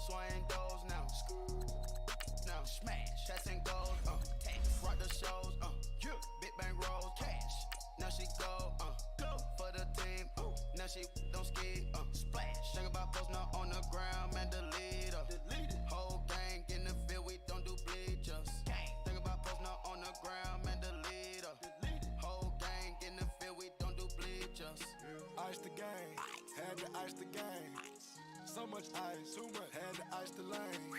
Swaying goals now. Now smash. Cats and goals. Rock the shows. Big bang rolls. Cash. Now she go. For the team. Now she don't ski. Splash. Think about posting up on the ground, man. Delete her. Whole gang in the field. We don't do bleachers. Think about posting up on the ground, man. Delete her. Whole gang in the field. We don't do bleachers. Ice the game. Had to ice the game. So much ice, too much, had to ice the lane.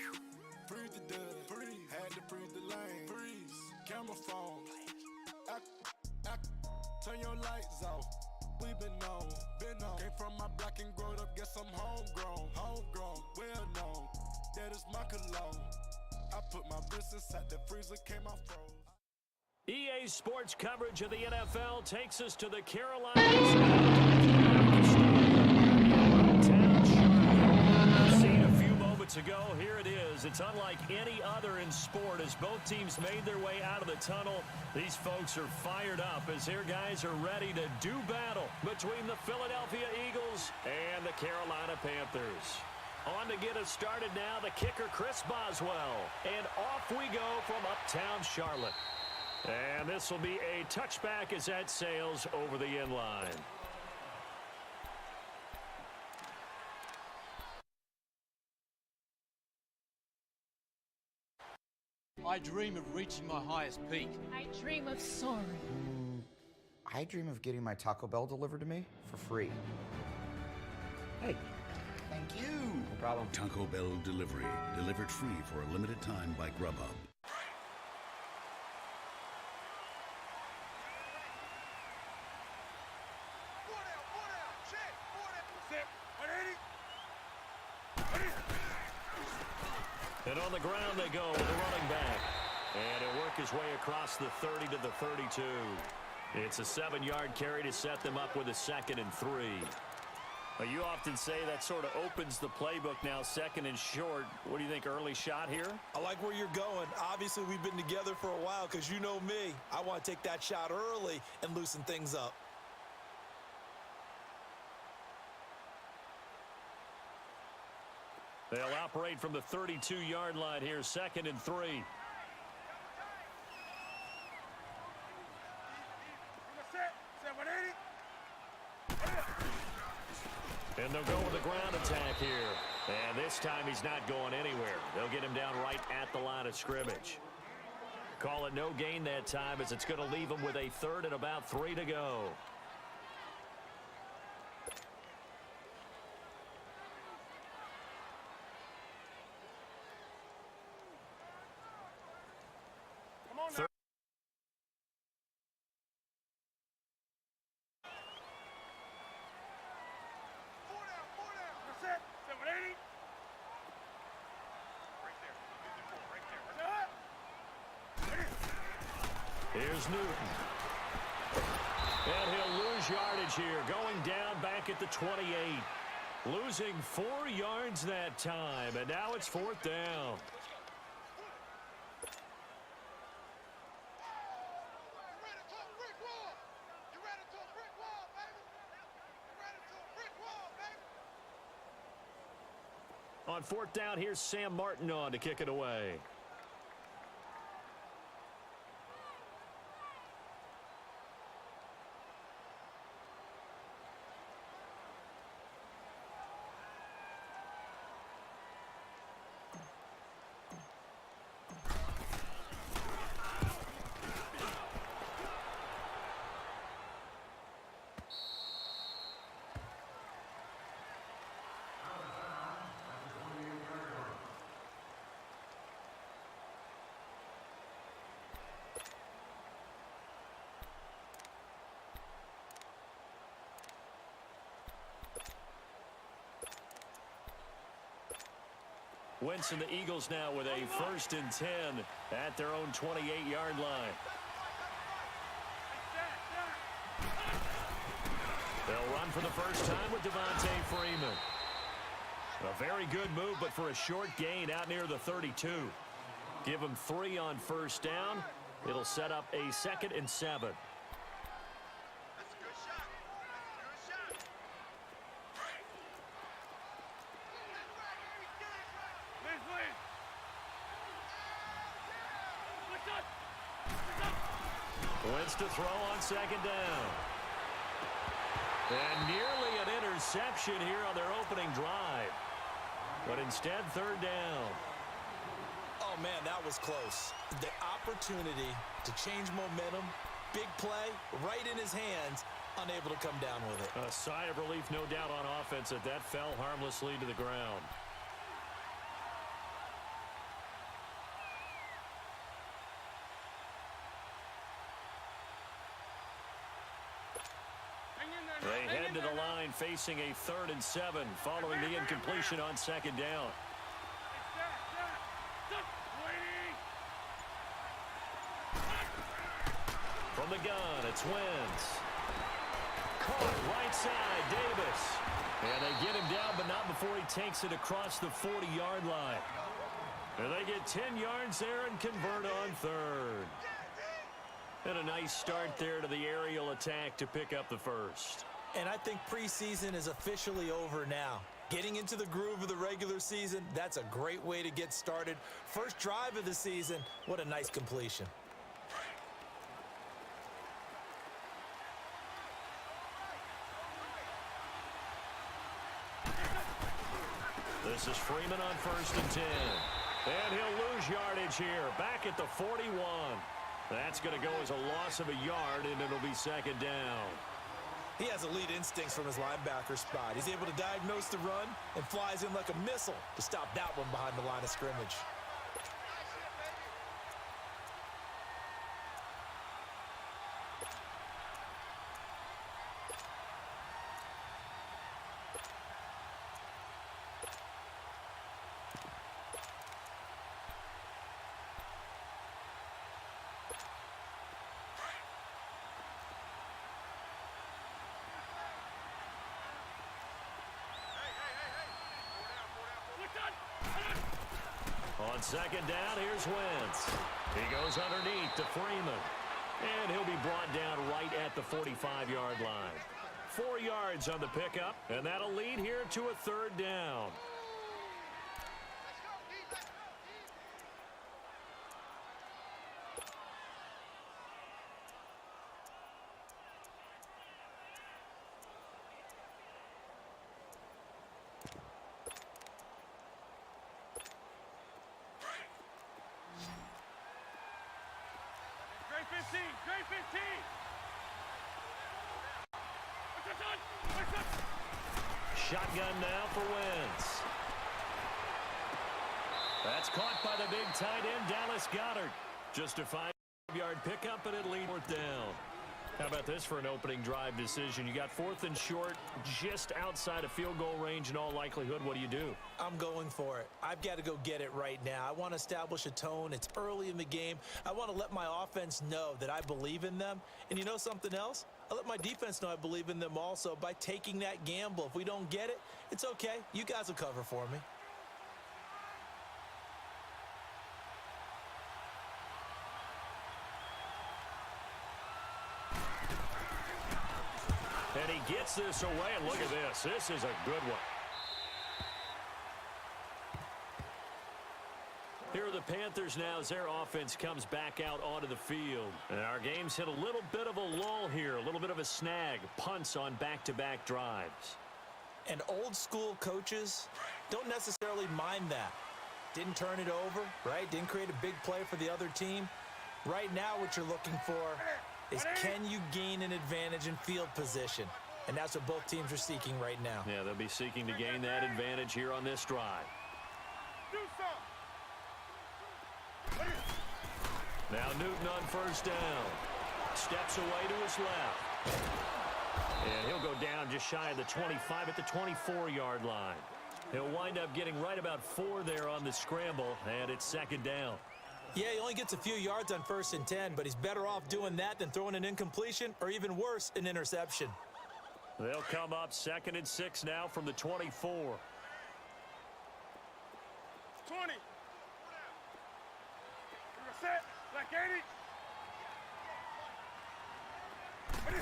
Freeze the dud, freeze, had to freeze the lane. Freeze, camera phone. Turn your lights off. We been on. Came from my block and growed up, guess I'm homegrown, well known. That is my cologne. I put my wrist inside the freezer, came out froze. EA Sports coverage of the NFL takes us to the Carolinas. Ago, here it is. It's unlike any other in sport as both teams made their way out of the tunnel. These folks are fired up as their guys are ready to do battle between the Philadelphia Eagles and the Carolina Panthers. On to get us started now, the kicker Chris Boswell. And off we go from uptown Charlotte. And this will be a touchback as that sails over the end line. I dream of reaching my highest peak. I dream of soaring. I dream of getting my Taco Bell delivered to me for free. Hey, thank you. No problem. Taco Bell delivery. Delivered free for a limited time by Grubhub. And on the ground they go with the running back. And he'll work his way across the 30 to the 32. It's a 7-yard carry to set them up with a 2nd and 3. Well, you often say that sort of opens the playbook now, 2nd and short. What do you think, early shot here? I like where you're going. Obviously, we've been together for a while because you know me. I want to take that shot early and loosen things up. They'll operate from the 32-yard line here, 2nd and 3. And they'll go with the ground attack here. And this time he's not going anywhere. They'll get him down right at the line of scrimmage. Call it no gain that time as it's going to leave him with a 3rd and about 3 to go. Here's Newton. And he'll lose yardage here, going down back at the 28. Losing 4 yards that time, and now it's 4th down. On 4th down, here's Sam Martin on to kick it away. Wentz and the Eagles now with a 1st and 10 at their own 28-yard line. They'll run for the first time with Devontae Freeman. A very good move, but for a short gain out near the 32. Give him 3 on 1st down. It'll set up a 2nd and 7. Wentz to throw on 2nd down. And nearly an interception here on their opening drive. But instead, 3rd down. Oh, man, that was close. The opportunity to change momentum, big play, right in his hands, unable to come down with it. A sigh of relief, no doubt, on offense that fell harmlessly to the ground. They head to the line facing a 3rd and 7 following the incompletion on 2nd down. From the gun, it's Wentz. Caught right side, Davis. And they get him down, but not before he takes it across the 40-yard line. And they get 10 yards there and convert on 3rd. And a nice start there to the aerial attack to pick up the 1st. And I think preseason is officially over now. Getting into the groove of the regular season, that's a great way to get started. First drive of the season, what a nice completion. This is Freeman on 1st and 10. And he'll lose yardage here, back at the 41. That's going to go as a loss of a yard, and it'll be 2nd down. He has elite instincts from his linebacker spot. He's able to diagnose the run and flies in like a missile to stop that one behind the line of scrimmage. On 2nd down, here's Wentz. He goes underneath to Freeman. And he'll be brought down right at the 45-yard line. 4 yards on the pickup, and that'll lead here to a 3rd down. Shotgun now for Wentz. That's caught by the big tight end, Dallas Goedert. Just a 5-yard pickup, and it'll lead 4th down. How about this for an opening drive decision? You got 4th and short, just outside of field goal range in all likelihood. What do? I'm going for it. I've got to go get it right now. I want to establish a tone. It's early in the game. I want to let my offense know that I believe in them. And you know something else? I let my defense know I believe in them also by taking that gamble. If we don't get it, it's okay. You guys will cover for me. And he gets this away, and look at this. This is a good one. Here are the Panthers now as their offense comes back out onto the field. And our game's hit a little bit of a lull here, a little bit of a snag. Punts on back-to-back drives. And old school coaches don't necessarily mind that. Didn't turn it over, right? Didn't create a big play for the other team. Right now what you're looking for is, can you gain an advantage in field position? And that's what both teams are seeking right now. Yeah, they'll be seeking to gain that advantage here on this drive. Now Newton on first down. Steps away to his left. And he'll go down just shy of the 25 at the 24-yard line. He'll wind up getting right about 4 there on the scramble, and it's 2nd down. Yeah, he only gets a few yards on 1st and 10, but he's better off doing that than throwing an incompletion or even worse, an interception. They'll come up 2nd and 6 now from the 24. 20. Set. Like 80.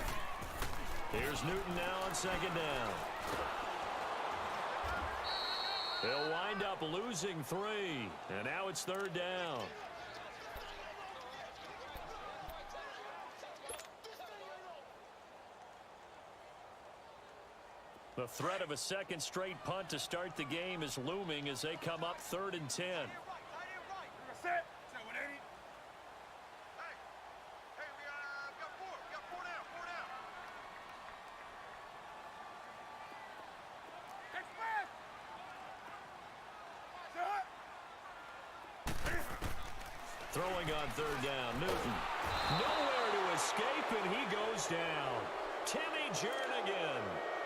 Here's Newton now on 2nd down. They'll wind up losing 3, and now it's 3rd down. The threat of a 2nd straight punt to start the game is looming as they come up 3rd and 10. Throwing on 3rd down, Newton. Nowhere to escape, and he goes down. Timmy Jernigan.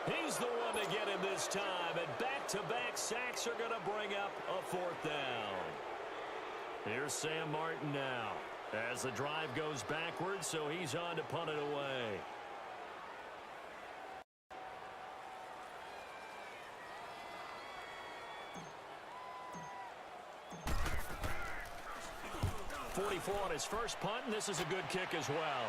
He's the one to get him this time, and back-to-back sacks are going to bring up a 4th down. Here's Sam Martin now as the drive goes backwards, so he's on to punt it away. .44 on his first punt, and this is a good kick as well.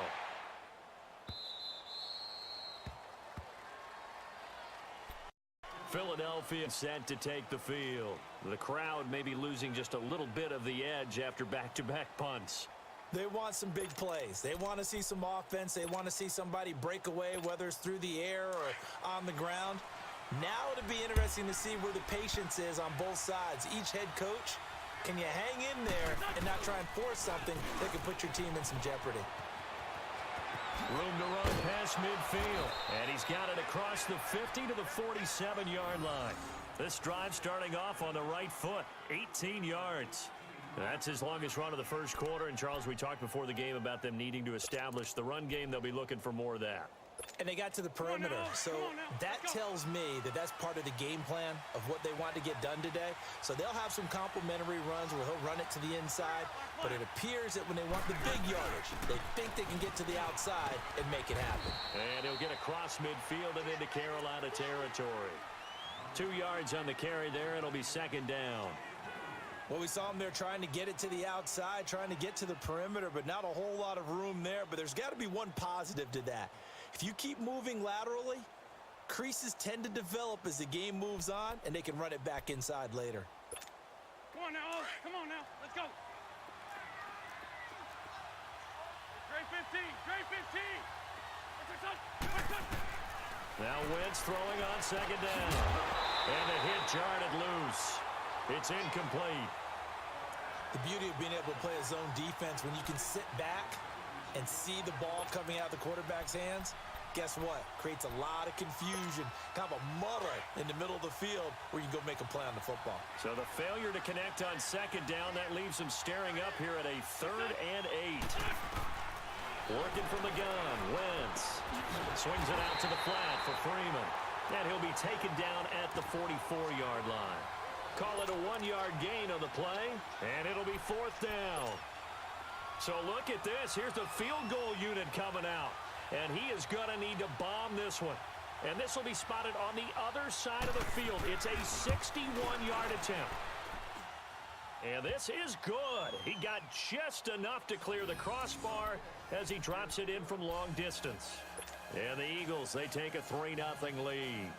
Philadelphia set to take the field. The crowd may be losing just a little bit of the edge after back-to-back punts. They want some big plays. They want to see some offense. They want to see somebody break away, whether it's through the air or on the ground. Now it'll be interesting to see where the patience is on both sides. Each head coach, can you hang in there and not try and force something that could put your team in some jeopardy? Room to run past midfield. And he's got it across the 50 to the 47-yard line. This drive starting off on the right foot, 18 yards. That's his longest run of the first quarter. And, Charles, we talked before the game about them needing to establish the run game. They'll be looking for more of that. And they got to the perimeter, so that tells me that that's part of the game plan of what they want to get done today. So they'll have some complimentary runs where he'll run it to the inside, but it appears that when they want the big yardage, they think they can get to the outside and make it happen. And he'll get across midfield and into Carolina territory. 2 yards on the carry there, and it'll be 2nd down. Well, we saw him there trying to get it to the outside, trying to get to the perimeter, but not a whole lot of room there. But there's got to be one positive to that. If you keep moving laterally, creases tend to develop as the game moves on, and they can run it back inside later. Come on now, come on now, let's go. Grade 15, grade 15. Now Wentz throwing on 2nd down. And the hit jarred it loose. It's incomplete. The beauty of being able to play a zone defense when you can sit back and see the ball coming out of the quarterback's hands, guess what? Creates a lot of confusion, kind of a muddle in the middle of the field where you can go make a play on the football. So the failure to connect on 2nd down, that leaves them staring up here at a 3rd and 8. Working from the gun, Wentz. Swings it out to the flat for Freeman. And he'll be taken down at the 44-yard line. Call it a 1-yard gain on the play, and it'll be 4th down. So look at this. Here's the field goal unit coming out. And he is going to need to bomb this one. And this will be spotted on the other side of the field. It's a 61-yard attempt. And this is good. He got just enough to clear the crossbar as he drops it in from long distance. And the Eagles, they take a 3-0 lead.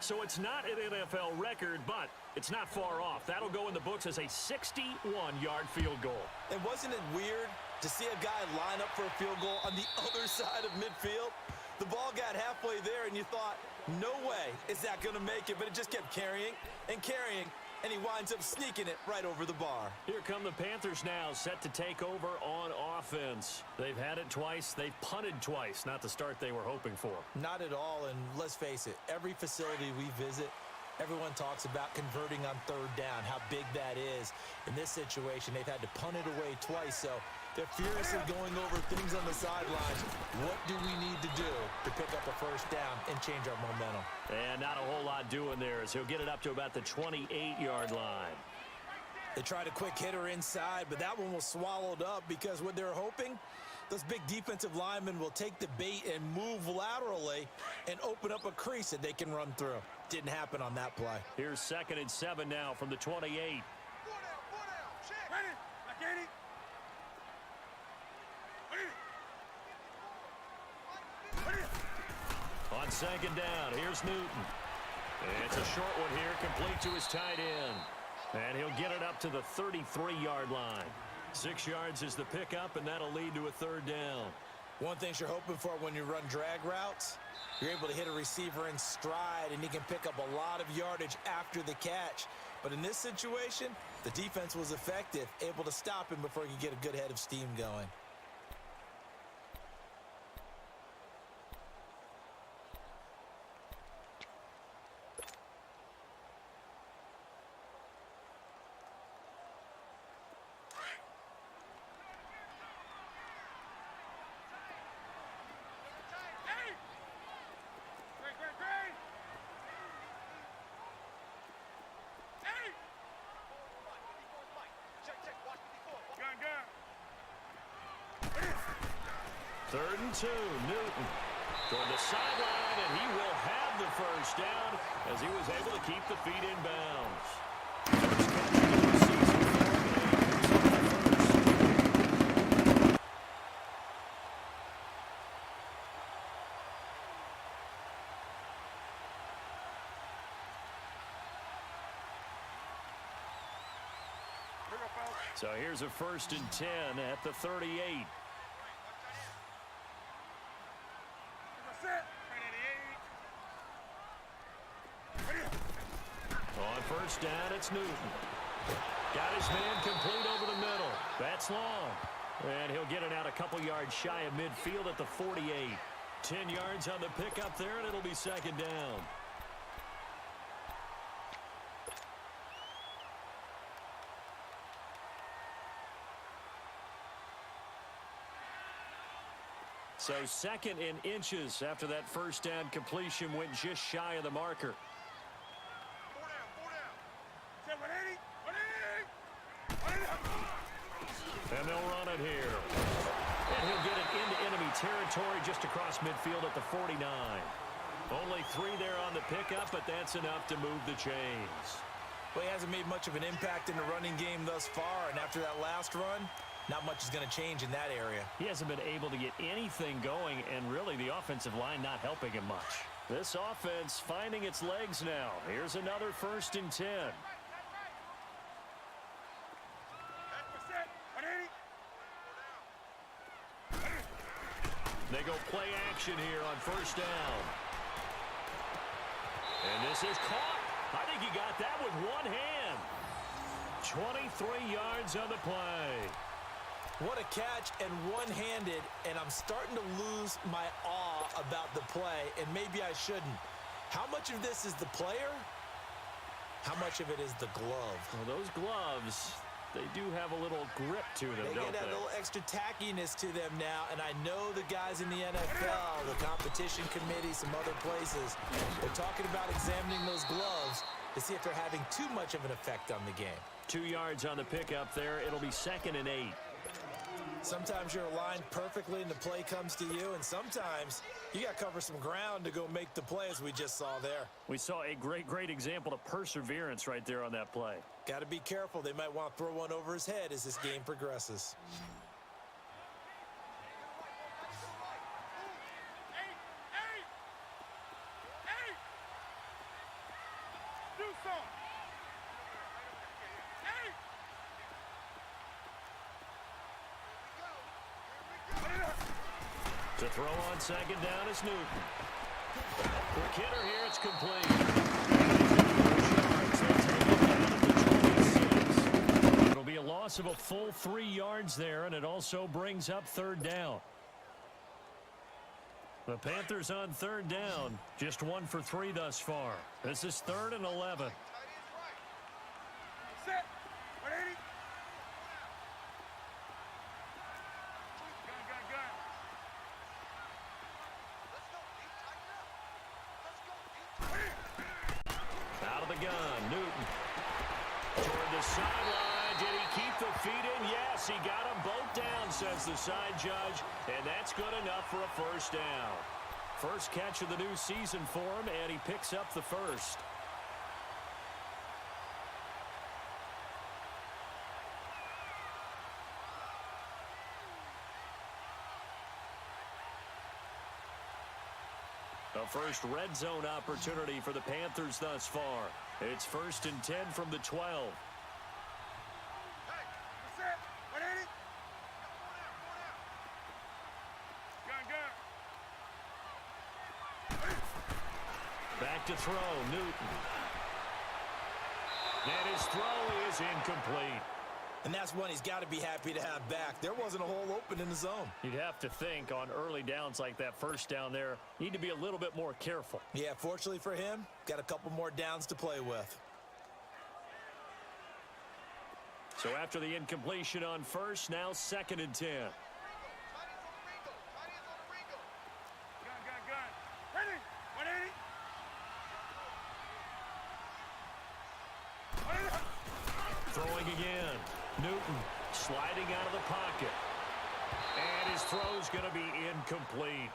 So it's not an NFL record, but it's not far off. That'll go in the books as a 61-yard field goal. And wasn't it weird to see a guy line up for a field goal on the other side of midfield? The ball got halfway there, and you thought, no way is that going to make it. But it just kept carrying and carrying, and he winds up sneaking it right over the bar. Here come the Panthers now, set to take over on offense. They've had it twice. They've punted twice. Not the start they were hoping for. Not at all, and let's face it, every facility we visit, everyone talks about converting on 3rd down, how big that is. In this situation, they've had to punt it away twice, so they're furiously going over things on the sidelines. What do we need to do to pick up a 1st down and change our momentum? And not a whole lot doing there as he'll get it up to about the 28-yard line. They tried a quick hitter inside, but that one was swallowed up because what they're hoping, those big defensive linemen will take the bait and move laterally and open up a crease that they can run through. Didn't happen on that play. Here's 2nd and 7 now from the 28. On 2nd down, here's Newton. And it's a short one here, complete to his tight end. And he'll get it up to the 33-yard line. 6 yards is the pickup, and that'll lead to a 3rd down. One thing you're hoping for when you run drag routes, you're able to hit a receiver in stride, and he can pick up a lot of yardage after the catch. But in this situation, the defense was effective, able to stop him before he could get a good head of steam going. Third and 2, Newton toward the sideline, and he will have the 1st down as he was able to keep the feet in bounds. So here's a 1st and 10 at the 38. On 1st down, it's Newton. Got his man complete over the middle. That's long. And he'll get it out a couple yards shy of midfield at the 48. 10 yards on the pickup there, and it'll be 2nd down. So 2nd in inches after that 1st down completion went just shy of the marker. And they'll run it here. And he'll get it into enemy territory just across midfield at the 49. Only 3 there on the pickup, but that's enough to move the chains. Well, he hasn't made much of an impact in the running game thus far, and after that last run, not much is going to change in that area. He hasn't been able to get anything going, and really the offensive line not helping him much. This offense finding its legs now. Here's another 1st and 10. They go play action here on 1st down. And this is caught. I think he got that with one hand. 23 yards on the play. What a catch, and one-handed, and I'm starting to lose my awe about the play, and maybe I shouldn't. How much of this is the player? How much of it is the glove? Well, those gloves, they do have a little grip to them, They don't get that they? little extra tackiness to them now, and I know the guys in the NFL, the competition committee, some other places, they're talking about examining those gloves to see if they're having too much of an effect on the game. 2 yards on the pickup there. It'll be 2nd and 8. Sometimes you're aligned perfectly and the play comes to you, and sometimes you got to cover some ground to go make the play, as we just saw there. We saw a great example of perseverance right there on that play. Got to be careful. They might want to throw one over his head as this game progresses. To throw on 2nd down is Newton. Quick hitter here, it's complete. It'll be a loss of a full 3 yards there, and it also brings up 3rd down. The Panthers on 3rd down, just 1 for 3 thus far. This is 3rd and 11. Set. 180. Out of the gun, Newton. Toward the sideline. Did he keep the feet in? Yes, he got them both down, says the side judge. And that's good enough for a 1st down. First catch of the new season for him, and he picks up the 1st. A first red zone opportunity for the Panthers thus far. It's 1st and 10 from the 12. Back to throw, Newton. And his throw is incomplete. And that's one he's got to be happy to have back. There wasn't a hole open in the zone. You'd have to think on early downs like that 1st down there, need to be a little bit more careful. Yeah, fortunately for him, got a couple more downs to play with. So after the incompletion on 1st, now 2nd and 10. Throwing again. Newton sliding out of the pocket. And his throw's going to be incomplete.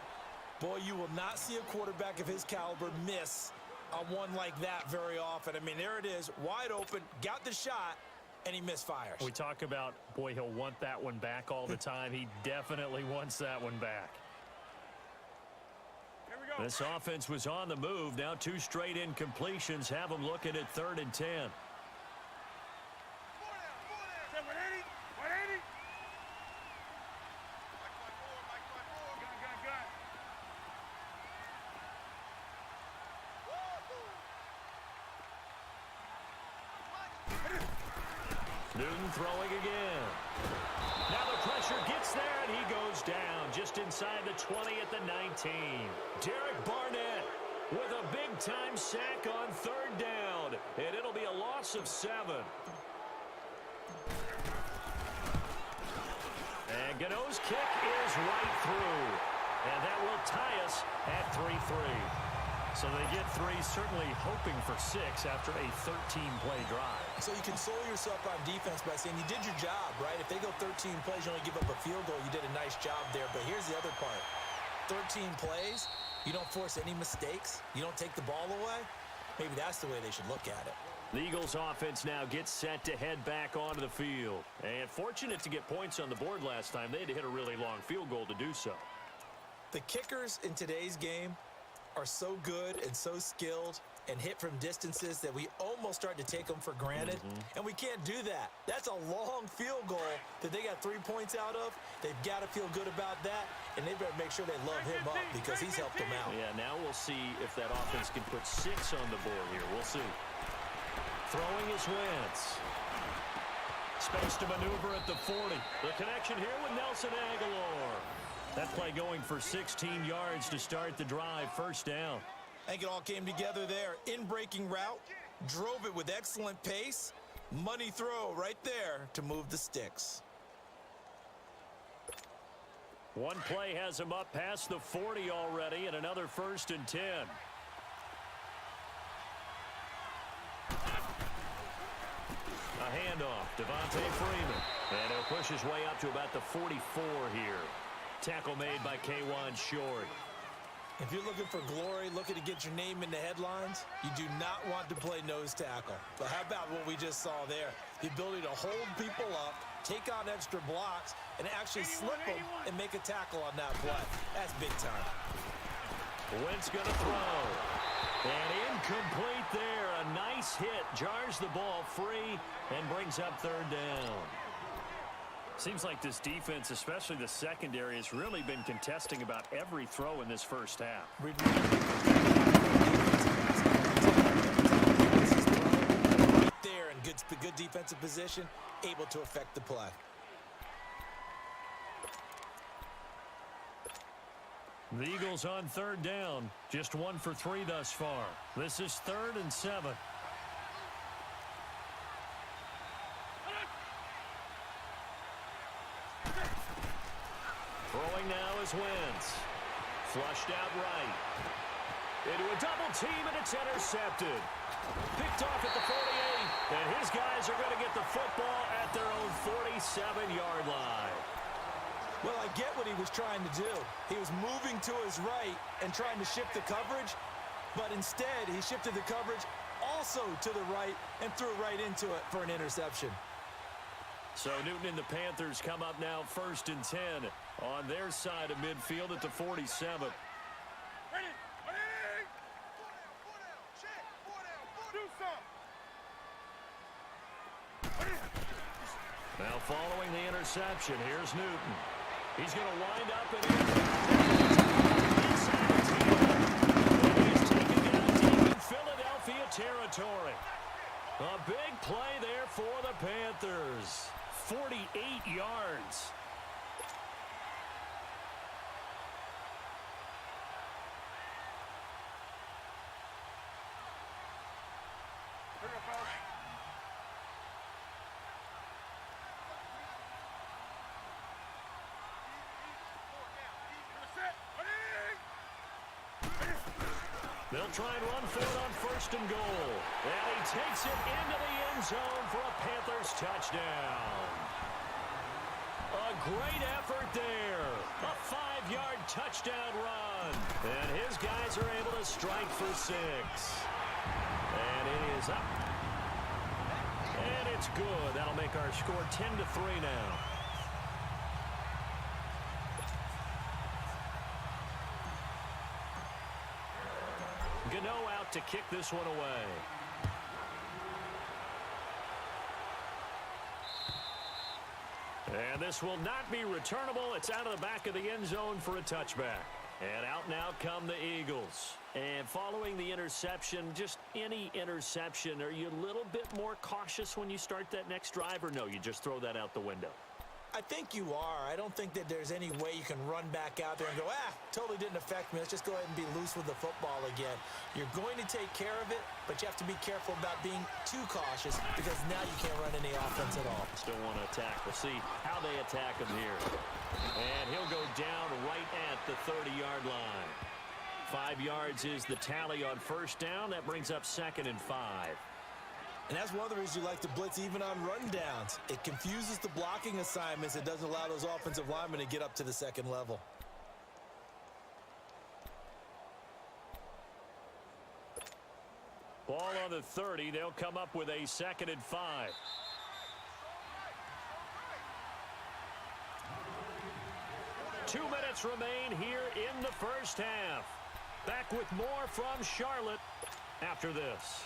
Boy, you will not see a quarterback of his caliber miss on one like that very often. I mean, there it is, wide open, got the shot, and he misfires. We talk about, boy, he'll want that one back all the time. He definitely wants that one back. Here we go. This offense was on the move. Now 2 straight incompletions have them looking at 3rd and 10. 180. 180. Newton throwing again. Now the pressure gets there, and he goes down just inside the 20 at the 19. Derek Barnett with a big-time sack on 3rd down, and it'll be a loss of 7. And Gano's kick is right through, and that will tie us at 3-3. So they get 3, certainly hoping for 6 after a 13-play drive. So you console yourself on defense by saying you did your job, right? If they go 13 plays, you only give up a field goal, you did a nice job there. But here's the other part. 13 plays, you don't force any mistakes, you don't take the ball away. Maybe that's the way they should look at it. The Eagles offense now gets set to head back onto the field. And fortunate to get points on the board last time. They had to hit a really long field goal to do so. The kickers in today's game are so good and so skilled and hit from distances that we almost start to take them for granted. And we can't do that. That's a long field goal that they got 3 points out of. They've got to feel good about that, and they better make sure they love him up because he's helped them out. Yeah, now we'll see if that offense can put 6 on the board here. We'll see. Throwing is Wentz. Space to maneuver at the 40. The connection here with Nelson Aguilar. That play going for 16 yards to start the drive. 1st down. I think it all came together there. In-breaking route, drove it with excellent pace. Money throw right there to move the sticks. One play has him up past the 40 already, and another 1st and 10. A handoff, Devontae Freeman. And he'll push his way up to about the 44 here. Tackle made by K1 Short. If you're looking for glory, looking to get your name in the headlines, you do not want to play nose tackle. But how about what we just saw there? The ability to hold people up, take on extra blocks, and actually slip them and make a tackle on that play. That's big time. Wentz going to throw. And incomplete there. A nice hit. Jars the ball free and brings up 3rd down. Seems like this defense, especially the secondary, has really been contesting about every throw in this first half. Right there in good defensive position, able to affect the play. The Eagles on 3rd down. Just 1 for 3 thus far. This is 3rd and 7. Throwing now is Wentz. Flushed out right. Into a double team, and it's intercepted. Picked off at the 48, and his guys are going to get the football at their own 47-yard line. Well, I get what he was trying to do. He was moving to his right and trying to shift the coverage, but instead he shifted the coverage also to the right and threw right into it for an interception. So Newton and the Panthers come up now 1st and 10 on their side of midfield at the 47. Now following the interception, here's Newton. He's going to wind up and he's taking down deep in Philadelphia territory. A big play there for the Panthers. 48 yards. They'll try and run for it on 1st and goal. And he takes it into the end zone for a Panthers touchdown. A great effort there. A 5-yard touchdown run. And his guys are able to strike for 6. And it is up. And it's good. That'll make our score 10-3 now. Gano out to kick this one away. And this will not be returnable. It's out of the back of the end zone for a touchback. And out now come the Eagles. And following the interception, just any interception, are you a little bit more cautious when you start that next drive, or no, you just throw that out the window? I think you are. I don't think that there's any way you can run back out there and go, totally didn't affect me. Let's just go ahead and be loose with the football again. You're going to take care of it, but you have to be careful about being too cautious because now you can't run any offense at all. Still want to attack. We'll see how they attack him here. And he'll go down right at the 30-yard line. 5 yards is the tally on 1st down. That brings up 2nd and 5. And that's one of the reasons you like to blitz even on rundowns. It confuses the blocking assignments. It doesn't allow those offensive linemen to get up to the 2nd level. Ball on the 30. They'll come up with a 2nd and 5. Two minutes remain here in the first half. Back with more from Charlotte after this.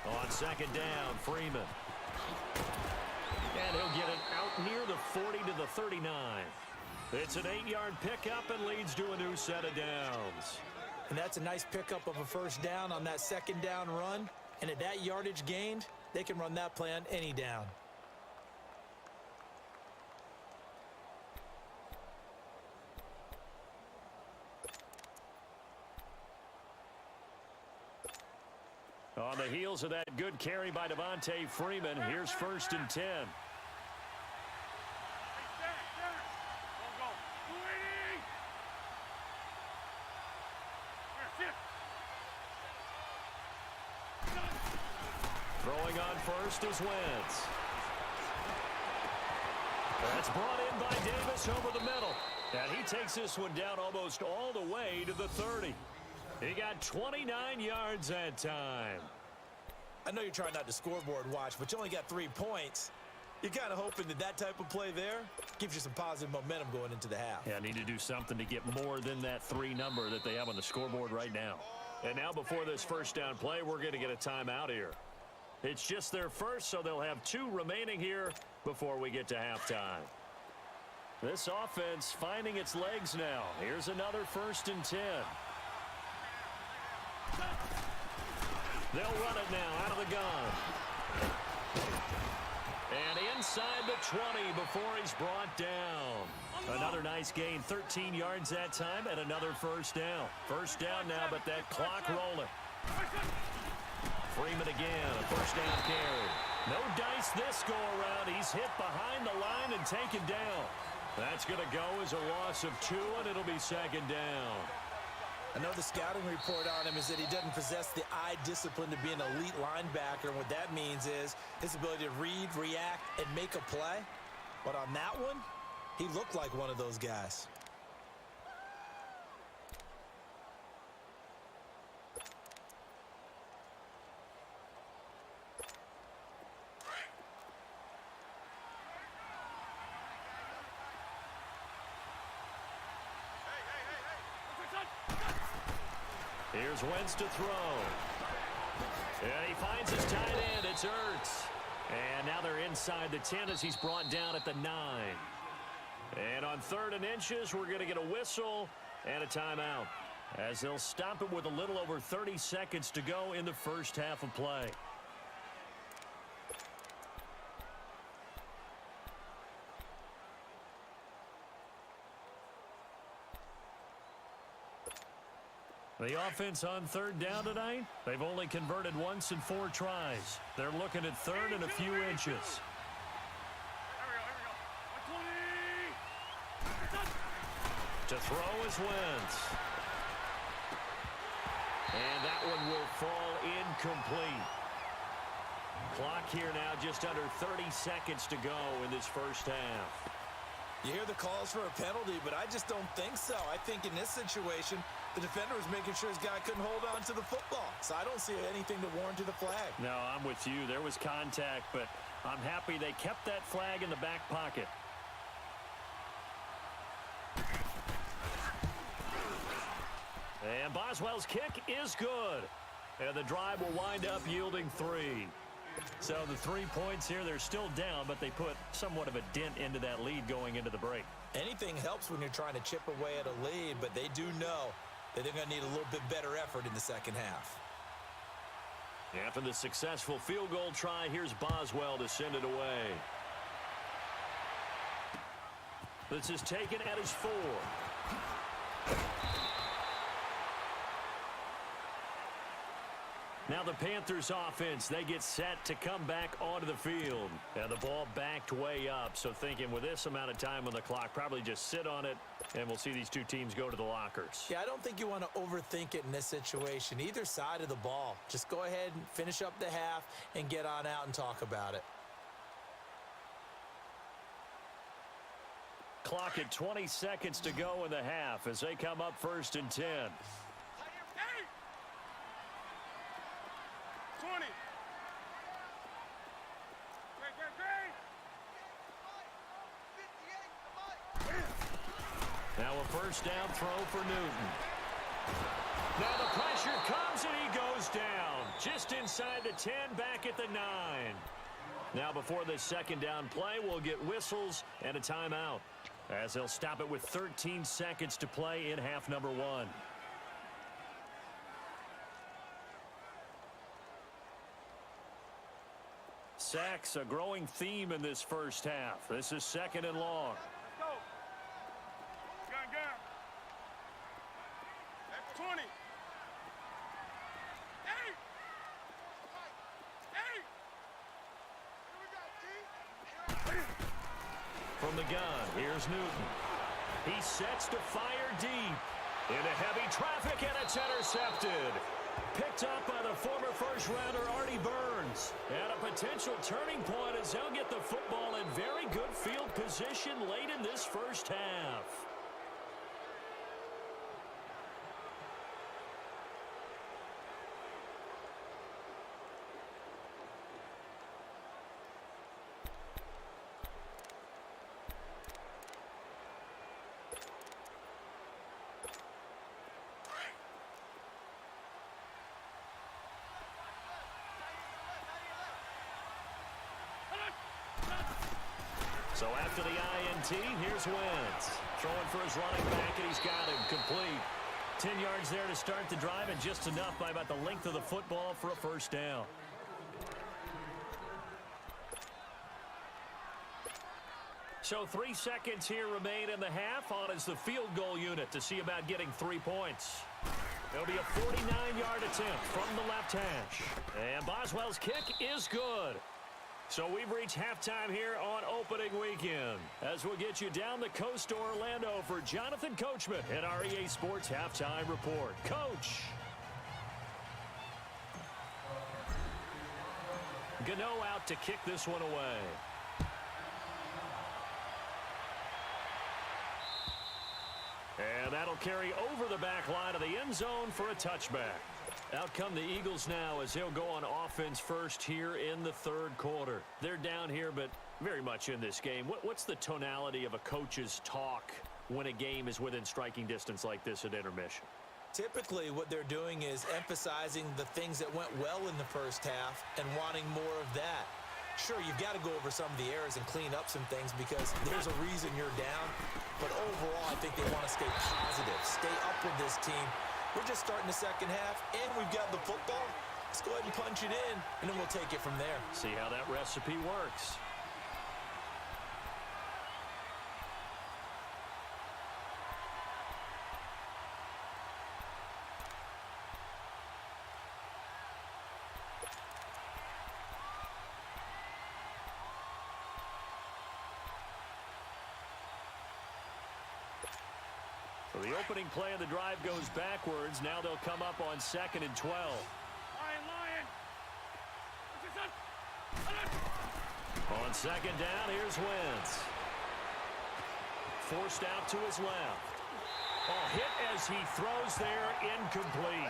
On 2nd down, Freeman. And he'll get it out near the 40 to the 39. It's an 8-yard pickup and leads to a new set of downs. And that's a nice pickup of a first down on that second down run. And at that yardage gained, they can run that play on any down. On the heels of that good carry by Devontae Freeman, here's 1st and 10. Throwing on first is Wentz. That's brought in by Davis over the middle. And he takes this one down almost all the way to the 30. He got 29 yards that time. I know you're trying not to scoreboard watch, but you only got 3 points. You're kind of hoping that that type of play there gives you some positive momentum going into the half. Yeah, need to do something to get more than that 3 number that they have on the scoreboard right now. And now before this first down play, we're going to get a timeout here. It's just their first, so they'll have 2 remaining here before we get to halftime. This offense finding its legs now. Here's another 1st and 10. They'll run it now out of the gun. And inside the 20 before he's brought down. Another nice gain, 13 yards that time, and another first down. First down now, but that clock rolling. Freeman again, a first down carry. No dice this go around. He's hit behind the line and taken down. That's going to go as a loss of 2, and it'll be 2nd down. I know the scouting report on him is that he doesn't possess the eye discipline to be an elite linebacker. And what that means is his ability to read, react, and make a play. But on that one, he looked like one of those guys. Here's Wentz to throw. And he finds his tight end. It's Ertz. And now they're inside the 10 as he's brought down at the 9. And on 3rd and inches, we're going to get a whistle and a timeout, as they'll stop it with a little over 30 seconds to go in the first half of play. The offense on 3rd down tonight, they've only converted once in 4 tries. They're looking at 3rd and a few inches. To throw is Wentz. And that one will fall incomplete. Clock here now just under 30 seconds to go in this first half. You hear the calls for a penalty, but I just don't think so. I think in this situation, the defender was making sure his guy couldn't hold on to the football. So I don't see anything to warrant the flag. No, I'm with you. There was contact, but I'm happy they kept that flag in the back pocket. And Boswell's kick is good. And the drive will wind up yielding 3. So the 3 points here, they're still down, but they put somewhat of a dent into that lead going into the break. Anything helps when you're trying to chip away at a lead, but they do know that they're going to need a little bit better effort in the second half. After the successful field goal try, here's Boswell to send it away. This is taken at his 4. Now the Panthers offense, they get set to come back onto the field. And the ball backed way up. So thinking with this amount of time on the clock, probably just sit on it, and we'll see these 2 teams go to the lockers. Yeah, I don't think you want to overthink it in this situation. Either side of the ball. Just go ahead and finish up the half and get on out and talk about it. Clock at 20 seconds to go in the half as they come up 1st and 10. 20. Now a first down throw for Newton. Now the pressure comes and he goes down. Just inside the 10, back at the 9. Now before this second down play, we'll get whistles and a timeout, as they'll stop it with 13 seconds to play in half number 1. Sacks, a growing theme in this first half. This is 2nd and long. Let's go. Gun. 20. From the gun, here's Newton. He sets to fire deep. Into heavy traffic, and it's intercepted. Picked up by the former first-rounder Artie Burns. And a potential turning point as they'll get the football in very good field position late in this first half. So after the INT, here's Wentz. Throwing for his running back, and he's got him complete. 10 yards there to start the drive, and just enough by about the length of the football for a first down. So 3 seconds here remain in the half. On is the field goal unit to see about getting 3 points. It'll be a 49-yard attempt from the left hash. And Boswell's kick is good. So we've reached halftime here on opening weekend. As we'll get you down the coast to Orlando for Jonathan Coachman in our EA Sports Halftime Report. Coach. Gano out to kick this one away. And that'll carry over the back line of the end zone for a touchback. Out come the Eagles now as they'll go on offense first here in the third quarter. They're down here, but very much in this game. What's the tonality of a coach's talk when a game is within striking distance like this at intermission? Typically, what they're doing is emphasizing the things that went well in the first half and wanting more of that. Sure, you've got to go over some of the errors and clean up some things because there's a reason you're down. But overall, I think they want to stay positive, stay up with this team. We're just starting the second half, and we've got the football. Let's go ahead and punch it in, and then we'll take it from there. See how that recipe works. So the opening play of the drive goes backwards. Now they'll come up on 2nd and 12. Lion. On 2nd down, here's Wentz. Forced out to his left. Oh, hit as he throws there, incomplete.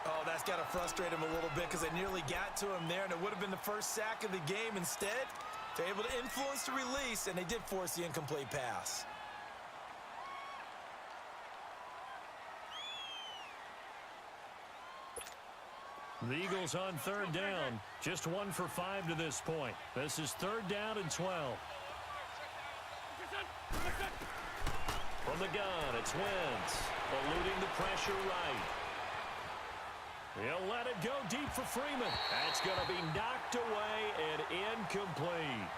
Oh, that's got to frustrate him a little bit because they nearly got to him there, and it would have been the first sack of the game. Instead, they're able to influence the release, and they did force the incomplete pass. The Eagles on 3rd down. Just 1 for 5 to this point. This is 3rd down and 12. From the gun, it's Wentz. Eluding the pressure right. He'll let it go deep for Freeman. That's going to be knocked away and incomplete.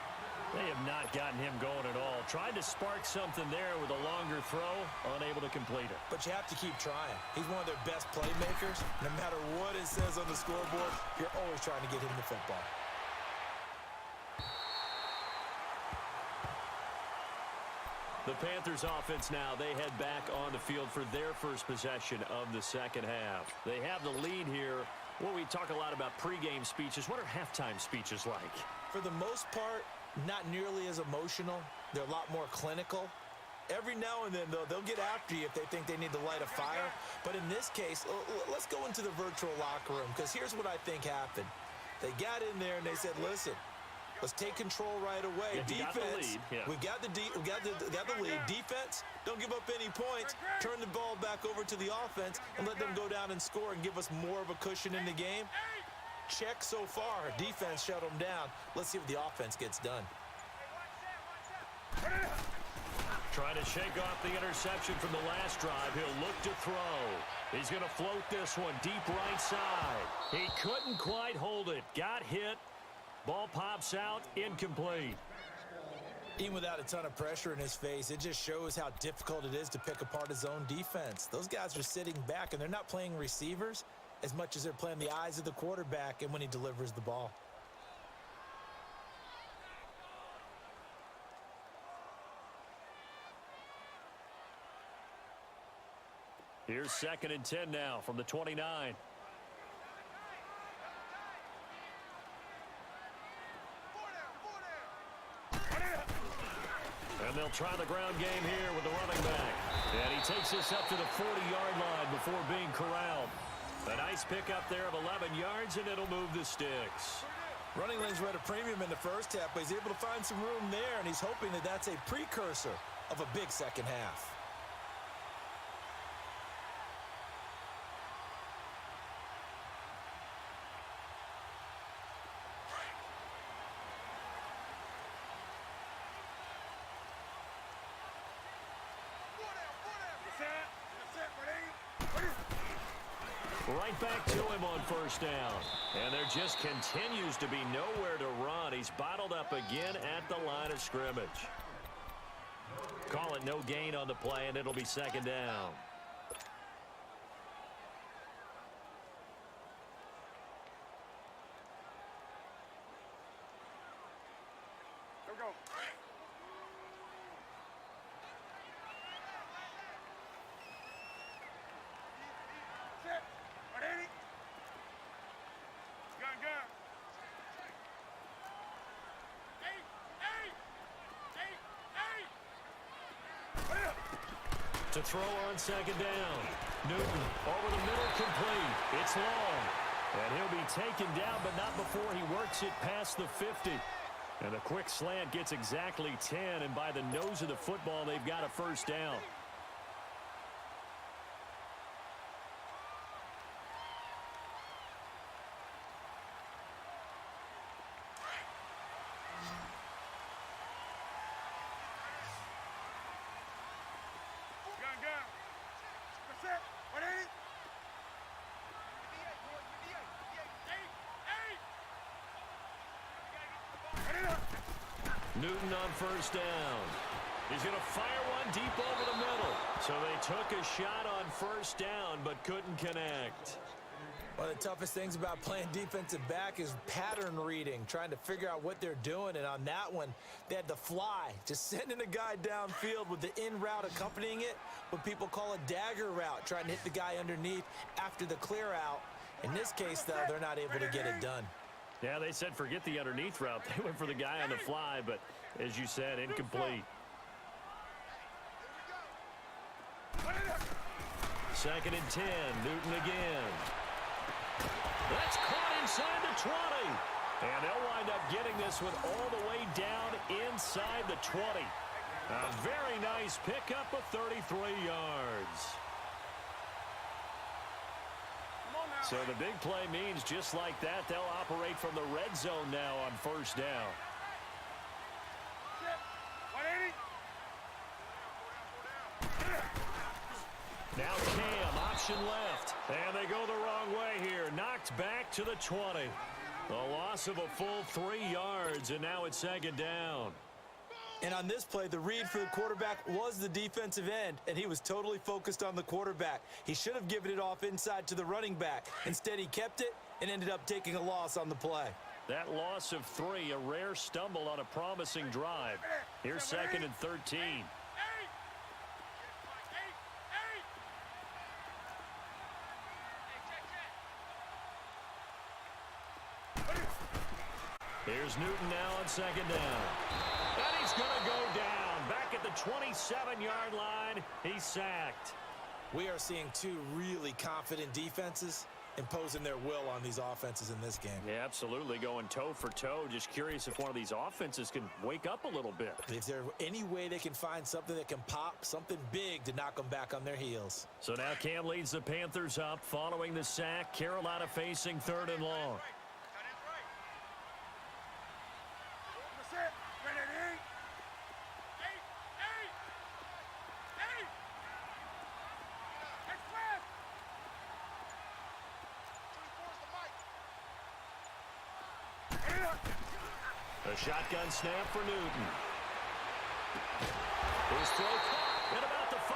They have not gotten him going at all. Tried to spark something there with a longer throw, unable to complete it. But you have to keep trying. He's one of their best playmakers. No matter what it says on the scoreboard, you're always trying to get him the football. The Panthers offense now, they head back on the field for their first possession of the second half. They have the lead here. Well, we talk a lot about pregame speeches. What are halftime speeches like? For the most part, not nearly as emotional. They're a lot more clinical. Every now and then, though, they'll get after you if they think they need to light a fire. But in this case, let's go into the virtual locker room because here's what I think happened. They got in there and they said, listen, let's take control right away. Yeah, defense, we've got the lead. Defense, don't give up any points. Turn the ball back over to the offense and let them go down and score and give us more of a cushion in the game. Check so far. Defense shut them down. Let's see if the offense gets done. Trying to shake off the interception from the last drive. He'll look to throw. He's going to float this one deep right side. He couldn't quite hold it. Got hit. Ball pops out, incomplete. Even without a ton of pressure in his face, it just shows how difficult it is to pick apart his own defense. Those guys are sitting back, and they're not playing receivers as much as they're playing the eyes of the quarterback and when he delivers the ball. Here's 2nd and 10 now from the 29. And they'll try the ground game here with the running back. And he takes this up to the 40-yard line before being corralled. A nice pickup there of 11 yards, and it'll move the sticks. Running lanes were at a premium in the first half, but he's able to find some room there, and he's hoping that that's a precursor of a big second half. Right back to him on first down. And there just continues to be nowhere to run. He's bottled up again at the line of scrimmage. Call it no gain on the play, and it'll be 2nd down. To throw on 2nd down. Newton over the middle, complete. It's long. And he'll be taken down, but not before he works it past the 50. And a quick slant gets exactly 10, and by the nose of the football, they've got a first down. Newton on first down. He's going to fire one deep over the middle. So they took a shot on first down but couldn't connect. One of the toughest things about playing defensive back is pattern reading, trying to figure out what they're doing. And on that one, they had the fly, just sending a guy downfield with the in route accompanying it, what people call a dagger route, trying to hit the guy underneath after the clear out. In this case, though, they're not able to get it done. Yeah, they said forget the underneath route. They went for the guy on the fly, but as you said, incomplete. 2nd and 10, Newton again. That's caught inside the 20. And they'll wind up getting this with all the way down inside the 20. A very nice pickup of 33 yards. So the big play means just like that, they'll operate from the red zone now on first down. Now Cam, option left. And they go the wrong way here. Knocked back to the 20. A loss of a full 3 yards, and now it's 2nd down. And on this play, the read for the quarterback was the defensive end, and he was totally focused on the quarterback. He should have given it off inside to the running back. Instead, he kept it and ended up taking a loss on the play. That loss of 3, a rare stumble on a promising drive. Here's 2nd and 13. Here's Newton now on 2nd down. And he's going to go down. Back at the 27-yard line, he's sacked. We are seeing two really confident defenses imposing their will on these offenses in this game. Yeah, absolutely, going toe for toe. Just curious if one of these offenses can wake up a little bit. If there's any way they can find something that can pop, something big to knock them back on their heels. So now Cam leads the Panthers up following the sack. Carolina facing 3rd and long. A shotgun snap for Newton. His throw caught at about the 5.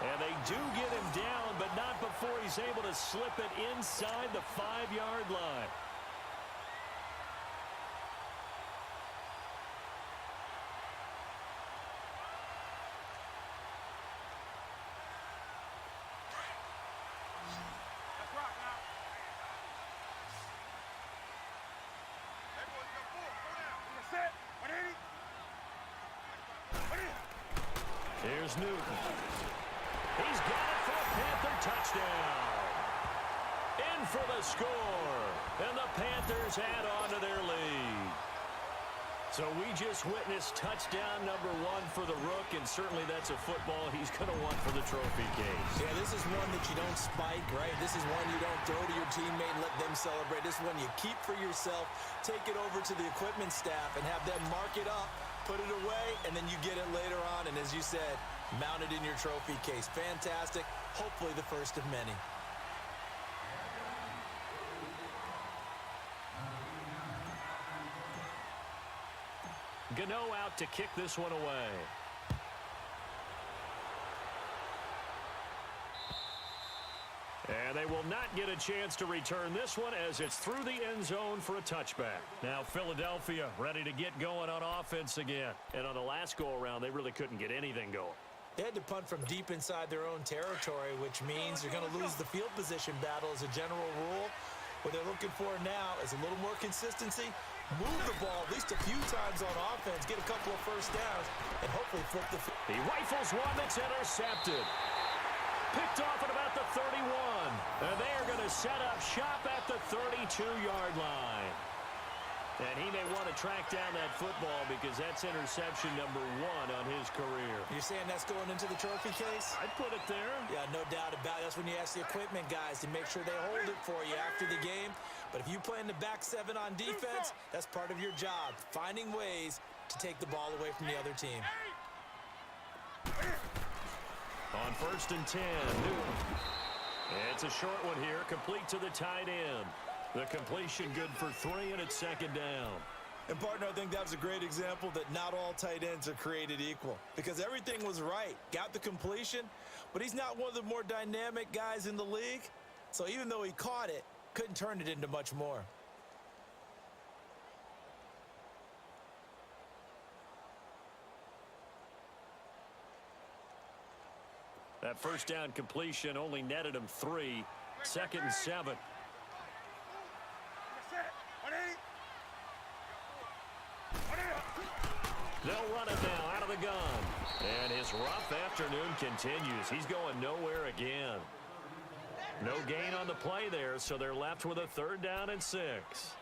And they do get him down, but not before he's able to slip it inside the 5-yard line. Here's Newton. He's got it for a Panther touchdown. In for the score. And the Panthers add on to their lead. So we just witnessed touchdown number 1 for the Rook, and certainly that's a football he's going to want for the trophy case. Yeah, this is one that you don't spike, right? This is one you don't throw to your teammate and let them celebrate. This is one you keep for yourself, take it over to the equipment staff, and have them mark it up, put it away, and then you get it later on, and as you said, mount it in your trophy case. Fantastic. Hopefully the first of many. Gano out to kick this one away. And they will not get a chance to return this one as it's through the end zone for a touchback. Now Philadelphia ready to get going on offense again. And on the last go-around, they really couldn't get anything going. They had to punt from deep inside their own territory, which means you're going to lose the field position battle as a general rule. What they're looking for now is a little more consistency, move the ball at least a few times on offense, get a couple of first downs, and hopefully flip the field. He rifles one that's intercepted. Picked off at about the 31. And they are going to set up shop at the 32-yard line. And he may want to track down that football because that's interception number 1 on his career. You're saying that's going into the trophy case? I'd put it there. Yeah, no doubt about it. That's when you ask the equipment guys to make sure they hold it for you after the game. But if you play in the back 7 on defense, that's part of your job, finding ways to take the ball away from the other team. On 1st and 10, Newton. It's a short one here, complete to the tight end. The completion good for 3, and it's 2nd down. And, partner, I think that was a great example that not all tight ends are created equal because everything was right. Got the completion, but he's not one of the more dynamic guys in the league. So even though he caught it, couldn't turn it into much more. That first down completion only netted him 3. 2nd and 7. They'll run it now out of the gun. And his rough afternoon continues. He's going nowhere again. No gain on the play there, so they're left with a 3rd down and 6.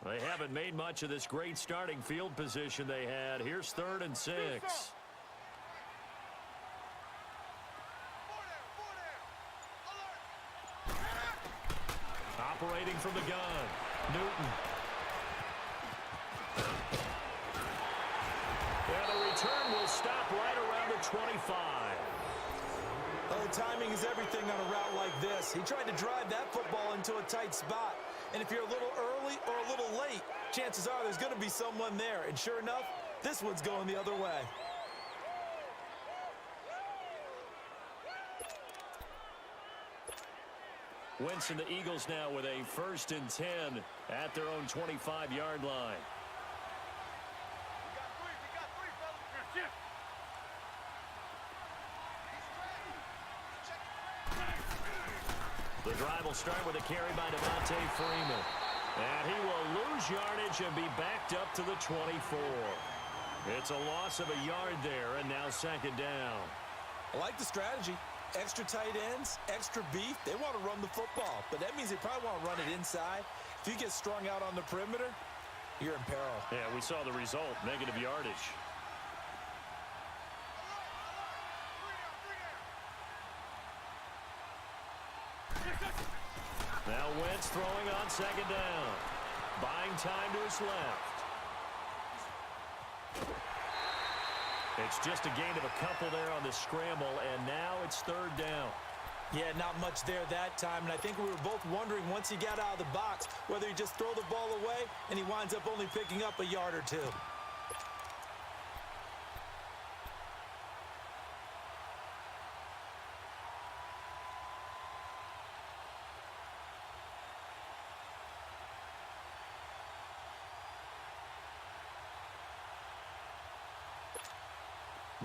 They haven't made much of this great starting field position they had. Here's 3rd and 6. Operating from the gun, Newton. And the return will stop right around the 25. Oh, timing is everything on a route like this. He tried to drive that football into a tight spot. And if you're a little early or a little late, chances are there's going to be someone there. And sure enough, this one's going the other way. Wentz and the Eagles now with a 1st and 10 at their own 25-yard line. The drive will start with a carry by Devontae Freeman. And he will lose yardage and be backed up to the 24. It's a loss of a yard there, and now 2nd down. I like the strategy. Extra tight ends, extra beef. They want to run the football, but that means they probably want to run it inside. If you get strung out on the perimeter, you're in peril. Yeah, we saw the result, negative yardage. Now Wentz throwing on second down. Buying time to his left. It's just a gain of a couple there on the scramble, and now it's third down. Yeah, not much there that time, and I think we were both wondering once he got out of the box whether he just throw the ball away and he winds up only picking up a yard or two.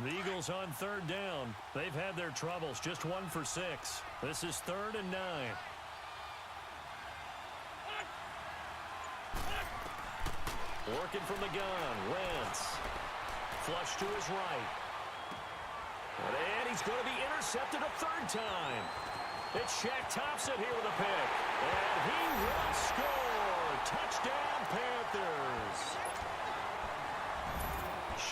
The Eagles on third down. They've had their troubles. Just 1 for 6. This is 3rd and 9. Working from the gun. Wentz. Flush to his right. And he's going to be intercepted a third time. It's Shaq Thompson here with a pick. And he will score. Touchdown, Panthers.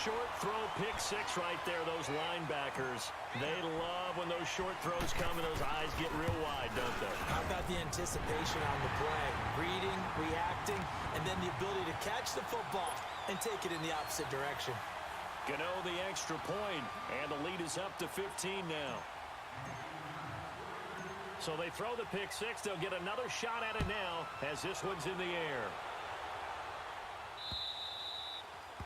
Short throw, pick 6 right there, those linebackers. They love when those short throws come and those eyes get real wide, don't they? How about the anticipation on the play? Reading, reacting, and then the ability to catch the football and take it in the opposite direction. Gano the extra point, and the lead is up to 15 now. So they throw the pick 6. They'll get another shot at it now as this one's in the air.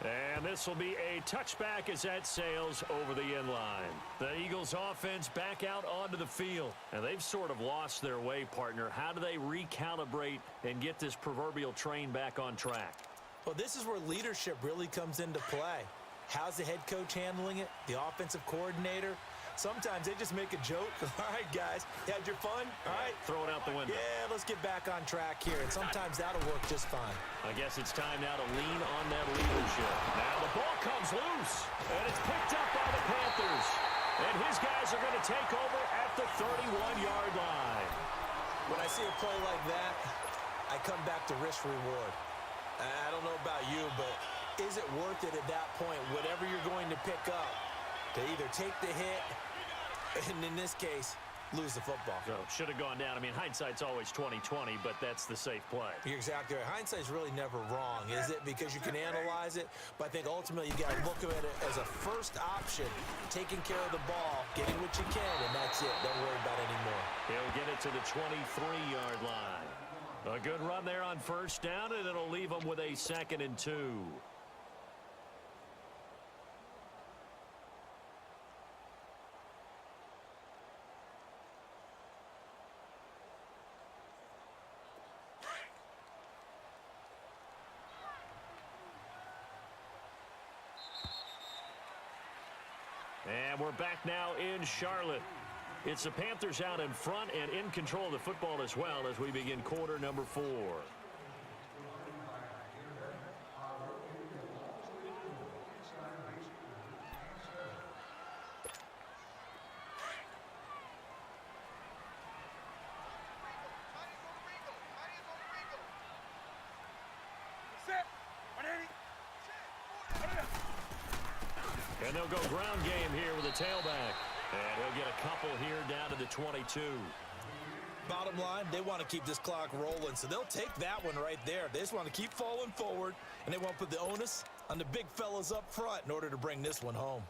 And this will be a touchback as that sails over the end line. The Eagles offense back out onto the field. And they've sort of lost their way, partner. How do they recalibrate and get this proverbial train back on track? Well, this is where leadership really comes into play. How's the head coach handling it? The offensive coordinator? Sometimes they just make a joke. All right, guys, you had your fun? All right. Throw it out the window. Yeah, let's get back on track here. And sometimes that'll work just fine. I guess it's time now to lean on that leadership. Now the ball comes loose, and it's picked up by the Panthers. And his guys are going to take over at the 31-yard line. When I see a play like that, I come back to risk reward. I don't know about you, but is it worth it at that point, whatever you're going to pick up, to either take the hit, and in this case, lose the football? So should have gone down. I mean, hindsight's always 20/20, but that's the safe play. You're exactly right. Hindsight's really never wrong, is it? Because you can analyze it, but I think ultimately you got to look at it as a first option, taking care of the ball, getting what you can, and that's it. Don't worry about it anymore. He'll get it to the 23-yard line. A good run there on first down, and it'll leave them with a 2nd and 2. And we're back now in Charlotte. It's the Panthers out in front and in control of the football as well as we begin quarter number 4. And they'll go ground game here with a tailback. And he'll get a couple here down to the 22. Bottom line, they want to keep this clock rolling, so they'll take that one right there. They just want to keep falling forward, and they want to put the onus on the big fellas up front in order to bring this one home.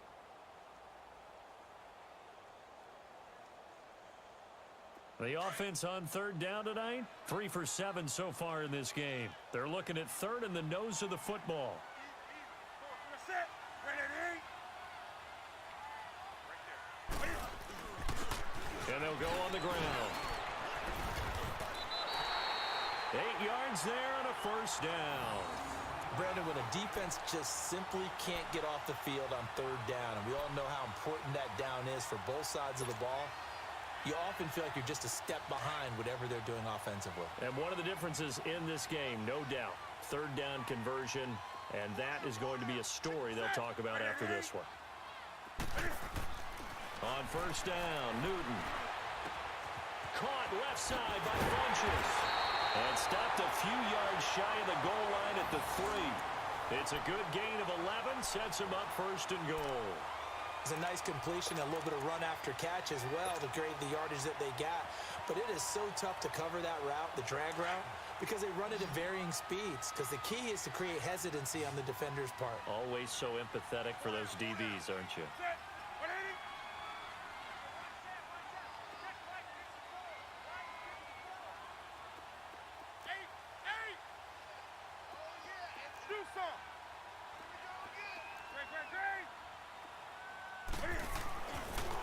The offense on third down tonight, 3 for 7 so far in this game. They're looking at third in the nose of the football. And they'll go on the ground. 8 yards there on a first down. Brandon, when a defense just simply can't get off the field on third down, and we all know how important that down is for both sides of the ball, you often feel like you're just a step behind whatever they're doing offensively. And one of the differences in this game, no doubt, third down conversion, and that is going to be a story they'll talk about after this one. On first down, Newton. Caught left side by Funchess. And stopped a few yards shy of the goal line at the 3. It's a good gain of 11, sets him up first and goal. It's a nice completion, a little bit of run after catch as well to create the yardage that they got. But it is so tough to cover that route, the drag route, because they run it at varying speeds. Because the key is to create hesitancy on the defender's part. Always so empathetic for those DBs, aren't you?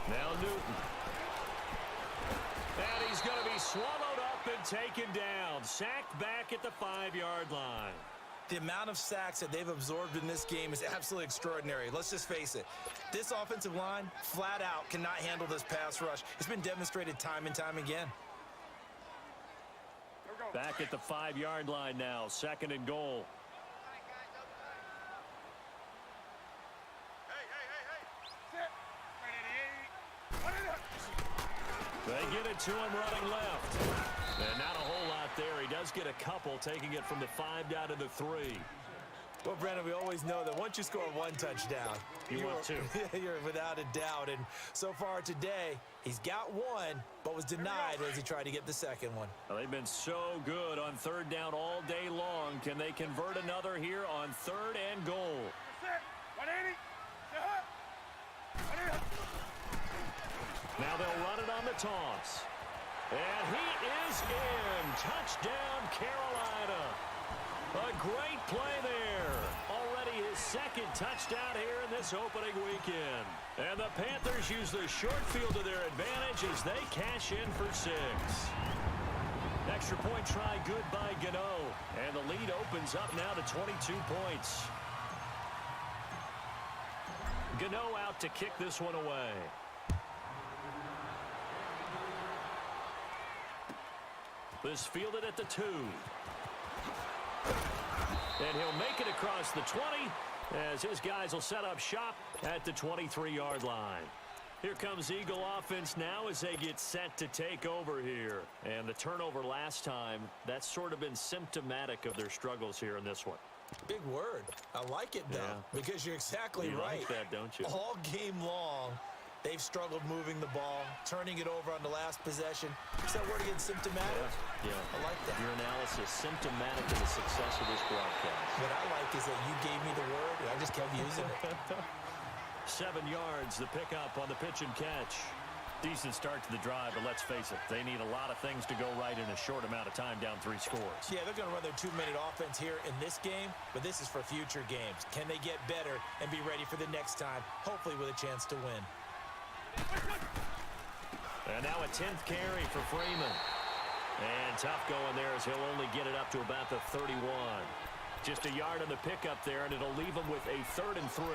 Now Newton. And he's going to be swallowed up and taken down. Sacked back at the 5-yard line. The amount of sacks that they've absorbed in this game is absolutely extraordinary. Let's just face it. This offensive line, flat out, cannot handle this pass rush. It's been demonstrated time and time again. Back at the 5-yard line now. 2nd and goal. They get it to him running left. And not a whole lot there. He does get a couple, taking it from the 5 down to the 3. Well, Brandon, we always know that once you score 1 touchdown, you want 2. You're without a doubt. And so far today, he's got 1, but was denied as he tried to get the 2nd one. Well, they've been so good on 3rd down all day long. Can they convert another here on 3rd and goal? Now they'll run it on the toss. And he is in. Touchdown, Carolina. A great play there. Already his 2nd touchdown here in this opening weekend. And the Panthers use the short field to their advantage as they cash in for 6. Extra point try good by Gano. And the lead opens up now to 22 points. Gano out to kick this one away. This fielded at the 2. And he'll make it across the 20 as his guys will set up shop at the 23-yard line. Here comes Eagle offense now as they get set to take over here. And the turnover last time, that's sort of been symptomatic of their struggles here in this one. Big word. I like it, though, because you're exactly right. You like that, don't you? All game long, they've struggled moving the ball, turning it over on the last possession. Is that word again, symptomatic? Yeah. I like that. Your analysis, symptomatic of the success of this broadcast. What I like is that you gave me the word, and I just kept using it. 7 yards, the pickup on the pitch and catch. Decent start to the drive, but let's face it, they need a lot of things to go right in a short amount of time down 3 scores. Yeah, they're going to run their 2-minute offense here in this game, but this is for future games. Can they get better and be ready for the next time, hopefully with a chance to win? And now a 10th carry for Freeman. And tough going there as he'll only get it up to about the 31. Just a yard on the pickup there, and it'll leave him with a 3rd and 3.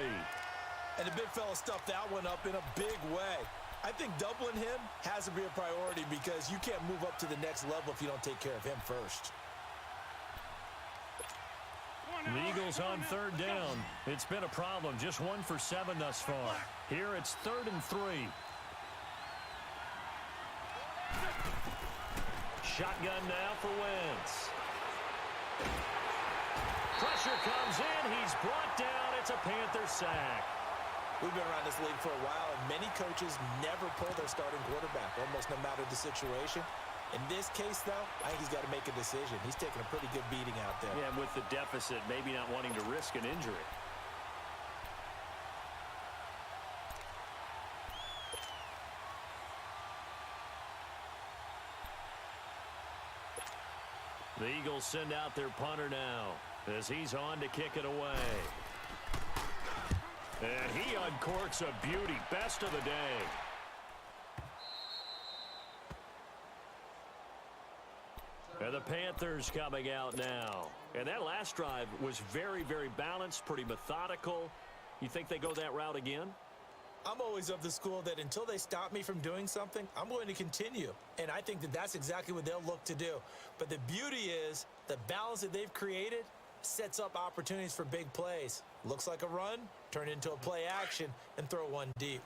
And the big fella stuffed that one up in a big way. I think doubling him has to be a priority because you can't move up to the next level if you don't take care of him first. The Eagles on 3rd down. It's been a problem. Just 1 for 7 thus far. Here it's 3rd and 3. Shotgun now for Wentz. Pressure comes in. He's brought down. It's a Panther sack. We've been around this league for a while, and many coaches never pull their starting quarterback, almost no matter the situation. In this case, though, I think he's got to make a decision. He's taking a pretty good beating out there. Yeah, with the deficit, maybe not wanting to risk an injury. The Eagles send out their punter now as he's on to kick it away. And he uncorks a beauty. Best of the day. And the Panthers coming out now. And that last drive was very, very balanced, pretty methodical. You think they go that route again? I'm always of the school that until they stop me from doing something, I'm going to continue. And I think that that's exactly what they'll look to do. But the beauty is the balance that they've created sets up opportunities for big plays. Looks like a run, turn into a play action, and throw one deep.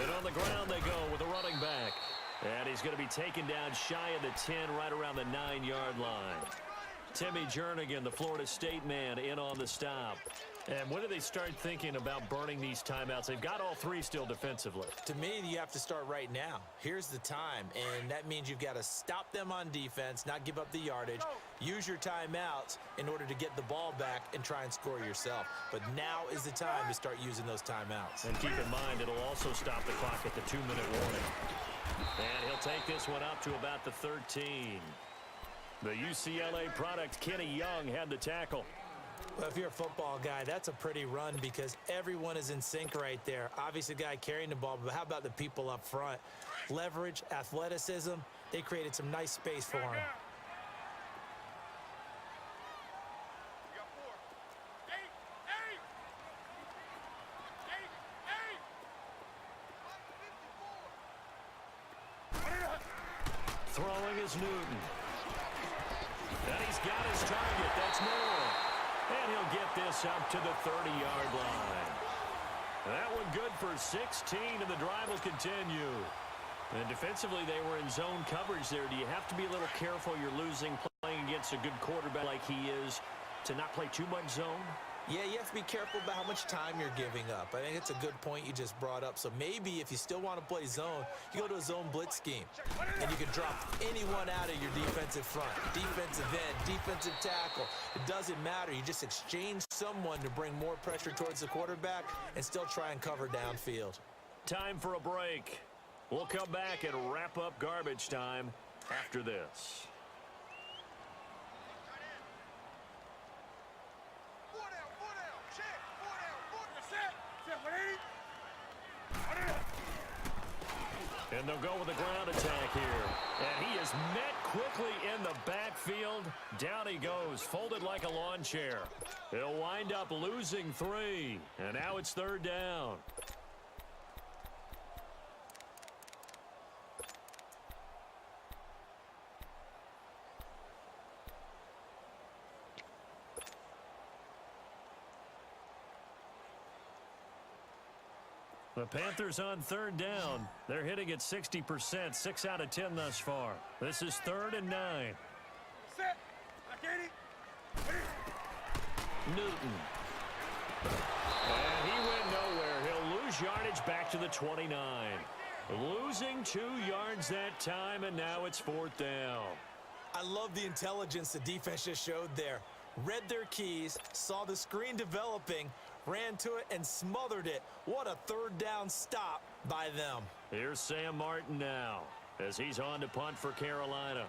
And on the ground they go with a running back. And he's going to be taken down shy of the 10, right around the 9-yard line. Timmy Jernigan, the Florida State man, in on the stop. And when do they start thinking about burning these timeouts? They've got all three still defensively. To me, you have to start right now. Here's the time, and that means you've got to stop them on defense, not give up the yardage, use your timeouts in order to get the ball back and try and score yourself. But now is the time to start using those timeouts. And keep in mind, it'll also stop the clock at the 2-minute warning. And he'll take this one up to about the 13. The UCLA product, Kenny Young, had the tackle. Well, if you're a football guy, that's a pretty run because everyone is in sync right there. Obviously, the guy carrying the ball, but how about the people up front? Leverage, athleticism, they created some nice space for him. Throwing is Newton. And he's got his target. That's Moore. And he'll get this up to the 30-yard line. That one good for 16, and the drive will continue. And defensively, they were in zone coverage there. Do you have to be a little careful you're losing playing against a good quarterback like he is to not play too much zone? Yeah, you have to be careful about how much time you're giving up. I think it's a good point you just brought up. So maybe if you still want to play zone, you go to a zone blitz scheme. And you can drop anyone out of your defensive front, defensive end, defensive tackle. It doesn't matter. You just exchange someone to bring more pressure towards the quarterback and still try and cover downfield. Time for a break. We'll come back and wrap up garbage time after this. And they'll go with a ground attack here. And he is met quickly in the backfield. Down he goes, folded like a lawn chair. He'll wind up losing 3. And now it's 3rd down. The Panthers on 3rd down. They're hitting at 60%, 6 out of 10 thus far. This is 3rd and 9. Newton. And he went nowhere. He'll lose yardage back to the 29. Losing 2 yards that time, and now it's 4th down. I love the intelligence the defense just showed there. Read their keys, saw the screen developing, ran to it and smothered it. What a 3rd down stop by them. Here's Sam Martin now as he's on to punt for Carolina.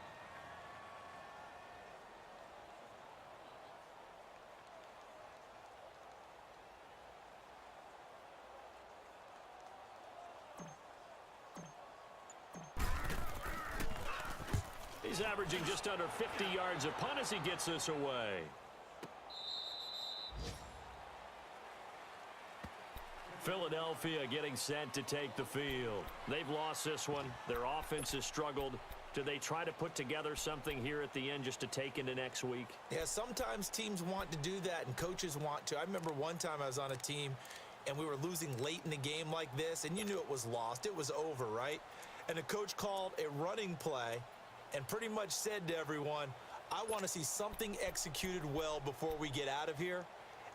He's averaging just under 50 yards a punt as he gets this away. Philadelphia getting set to take the field. They've lost this one. Their offense has struggled. Do they try to put together something here at the end just to take into next week? Yeah, sometimes teams want to do that and coaches want to. I remember one time I was on a team and we were losing late in the game like this, and you knew it was lost. It was over, right? And the coach called a running play and pretty much said to everyone, I want to see something executed well before we get out of here.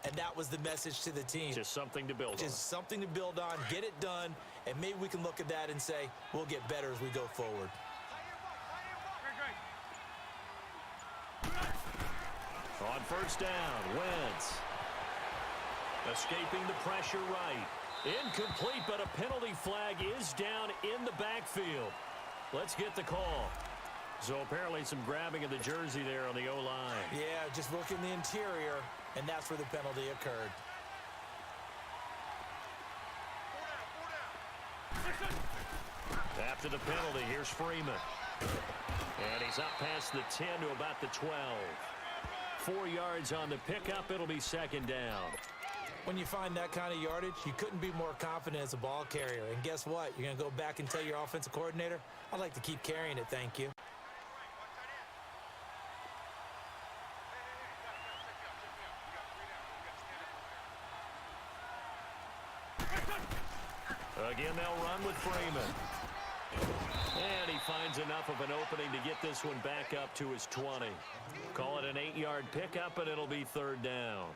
And that was the message to the team. Just something to build on. Just something to build on, get it done, and maybe we can look at that and say, we'll get better as we go forward. On 1st down, Wentz. Escaping the pressure right. Incomplete, but a penalty flag is down in the backfield. Let's get the call. So apparently some grabbing of the jersey there on the O-line. Yeah, just look in the interior, and that's where the penalty occurred. After the penalty, here's Freeman. And he's up past the 10 to about the 12. 4 yards on the pickup. It'll be 2nd down. When you find that kind of yardage, you couldn't be more confident as a ball carrier. And guess what? You're going to go back and tell your offensive coordinator, I'd like to keep carrying it, thank you. Again, they'll run with Freeman. And he finds enough of an opening to get this one back up to his 20. Call it an 8-yard pickup, and it'll be third down.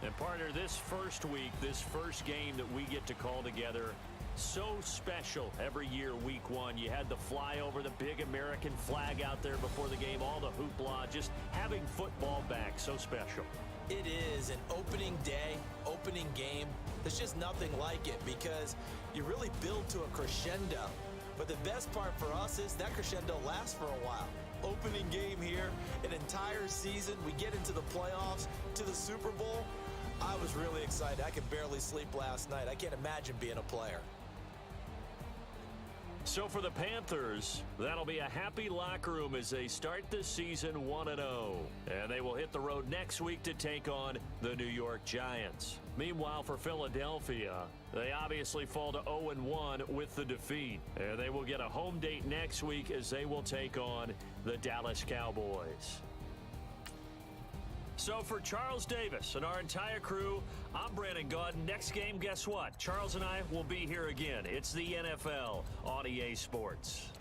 And partner, this first week, this first game that we get to call together, so special every year, week one. You had the flyover, the big American flag out there before the game, all the hoopla, just having football back, so special. It is an opening day, opening game. There's just nothing like it because you really build to a crescendo. But the best part for us is that crescendo lasts for a while. Opening game here, an entire season. We get into the playoffs, to the Super Bowl. I was really excited. I could barely sleep last night. I can't imagine being a player. So for the Panthers, that'll be a happy locker room as they start this season 1-0. And they will hit the road next week to take on the New York Giants. Meanwhile, for Philadelphia, they obviously fall to 0-1 with the defeat. And they will get a home date next week as they will take on the Dallas Cowboys. So for Charles Davis and our entire crew, I'm Brandon Gaudin. Next game, guess what? Charles and I will be here again. It's the NFL on EA Sports.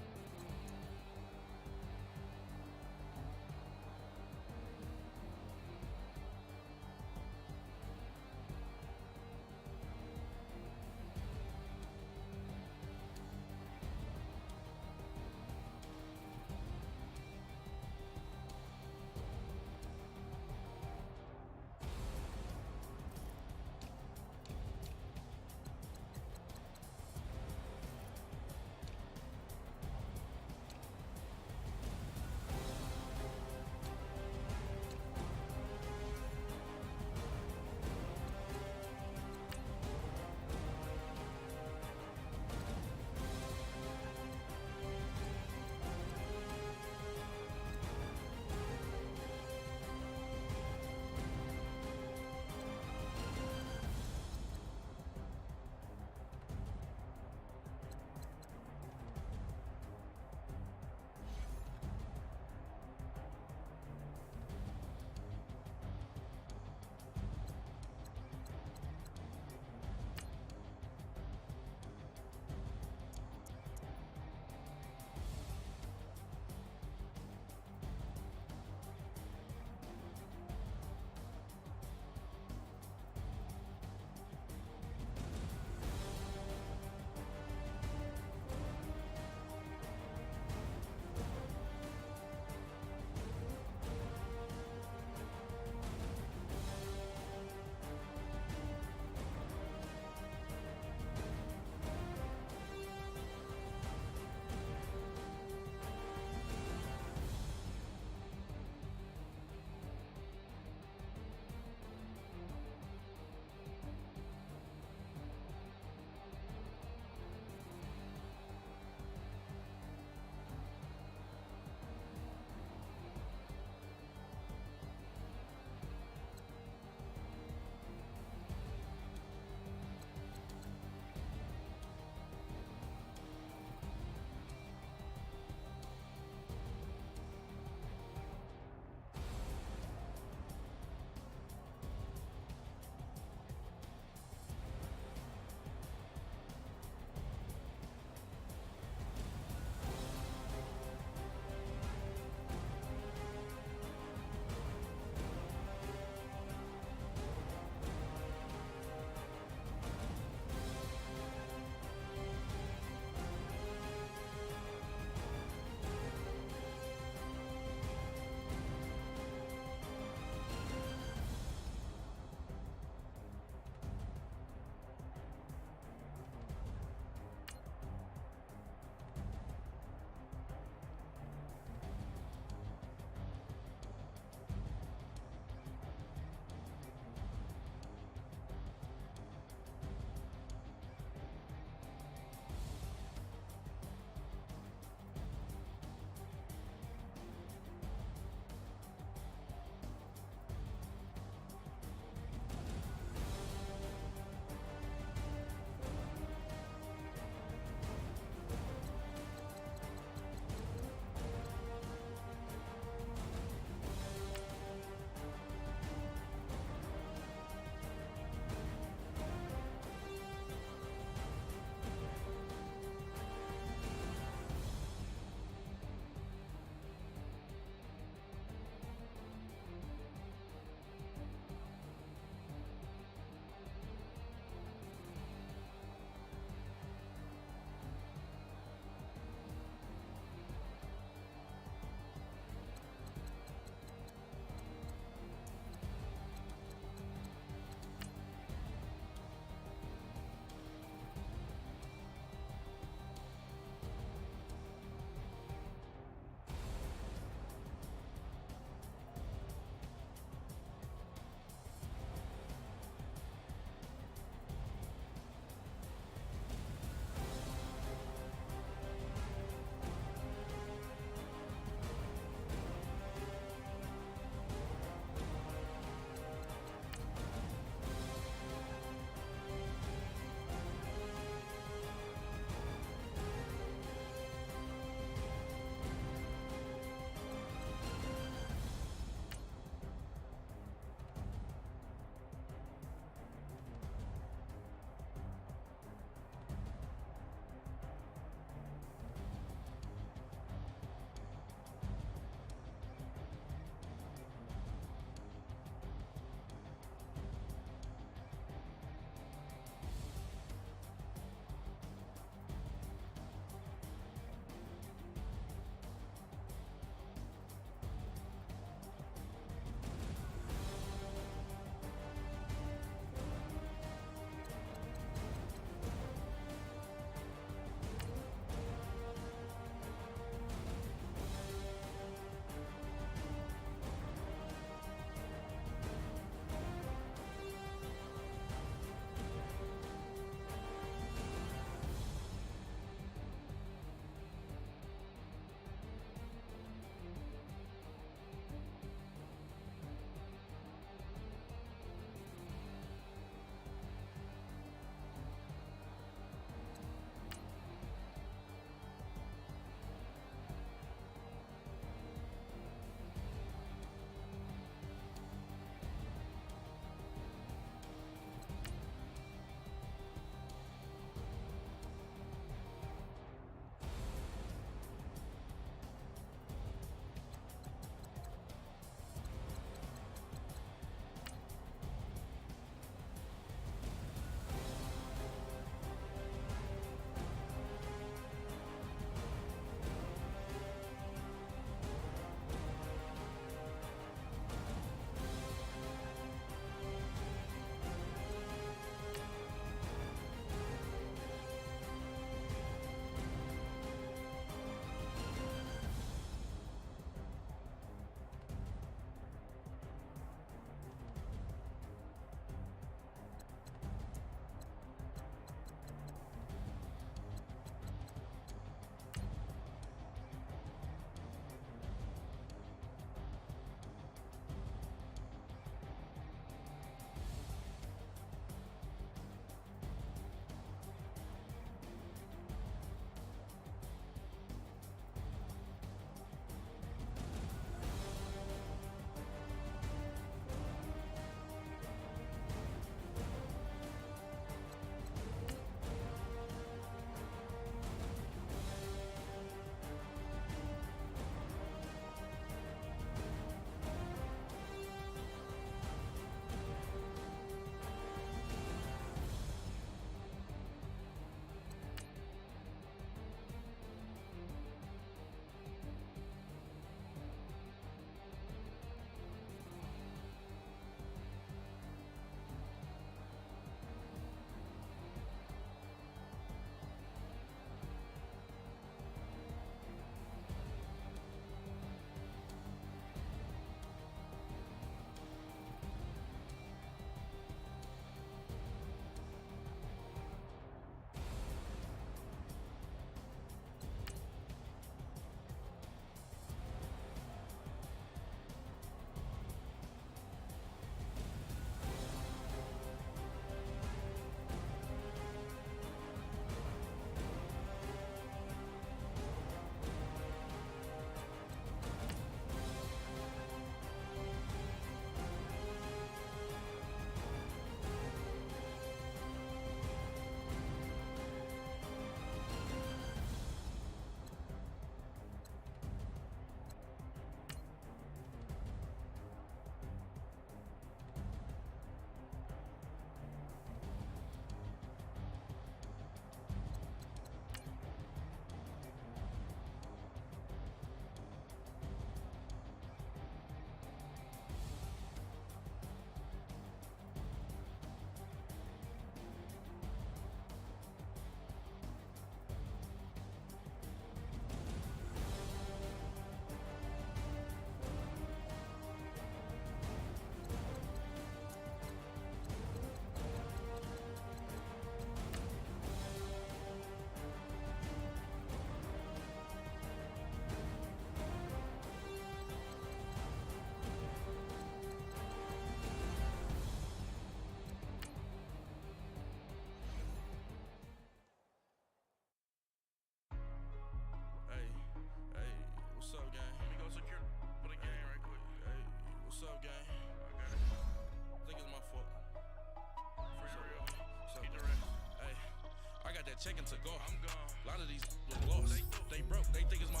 checking to go. I'm gone. A lot of these was lost. They broke. They think it's my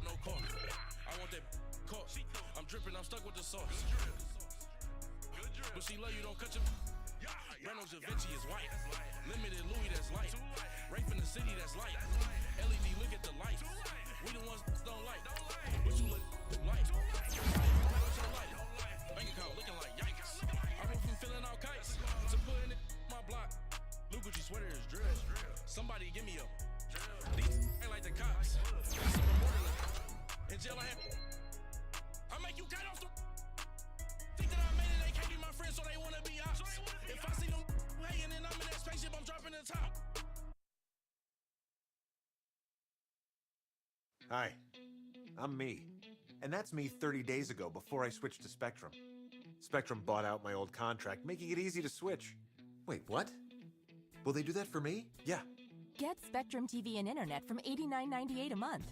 no call. I want that caught. I'm dripping. I'm stuck with the sauce. But she love you. Don't cut your. Renault Da Vinci is white. Limited Louis, that's light. Rape in the city, that's light. LED, look at the light. We the ones don't like. But you look light. Bank account looking like yikes. I went from filling out kites to putting it in my block. Blue Gucci sweater is drill. Somebody give me a. These ain't like the cops. Got some more than a. In jail I had. I make you cut off the. Think that I made it, they can't be my friends, so they wanna be ops. If I see them hating and I'm in that spaceship, I'm dropping the top. Hi, I'm me. And that's me 30 days ago before I switched to Spectrum. Spectrum bought out my old contract, making it easy to switch. Wait, what? Will they do that for me? Yeah. Get Spectrum TV and Internet from $89.98 a month.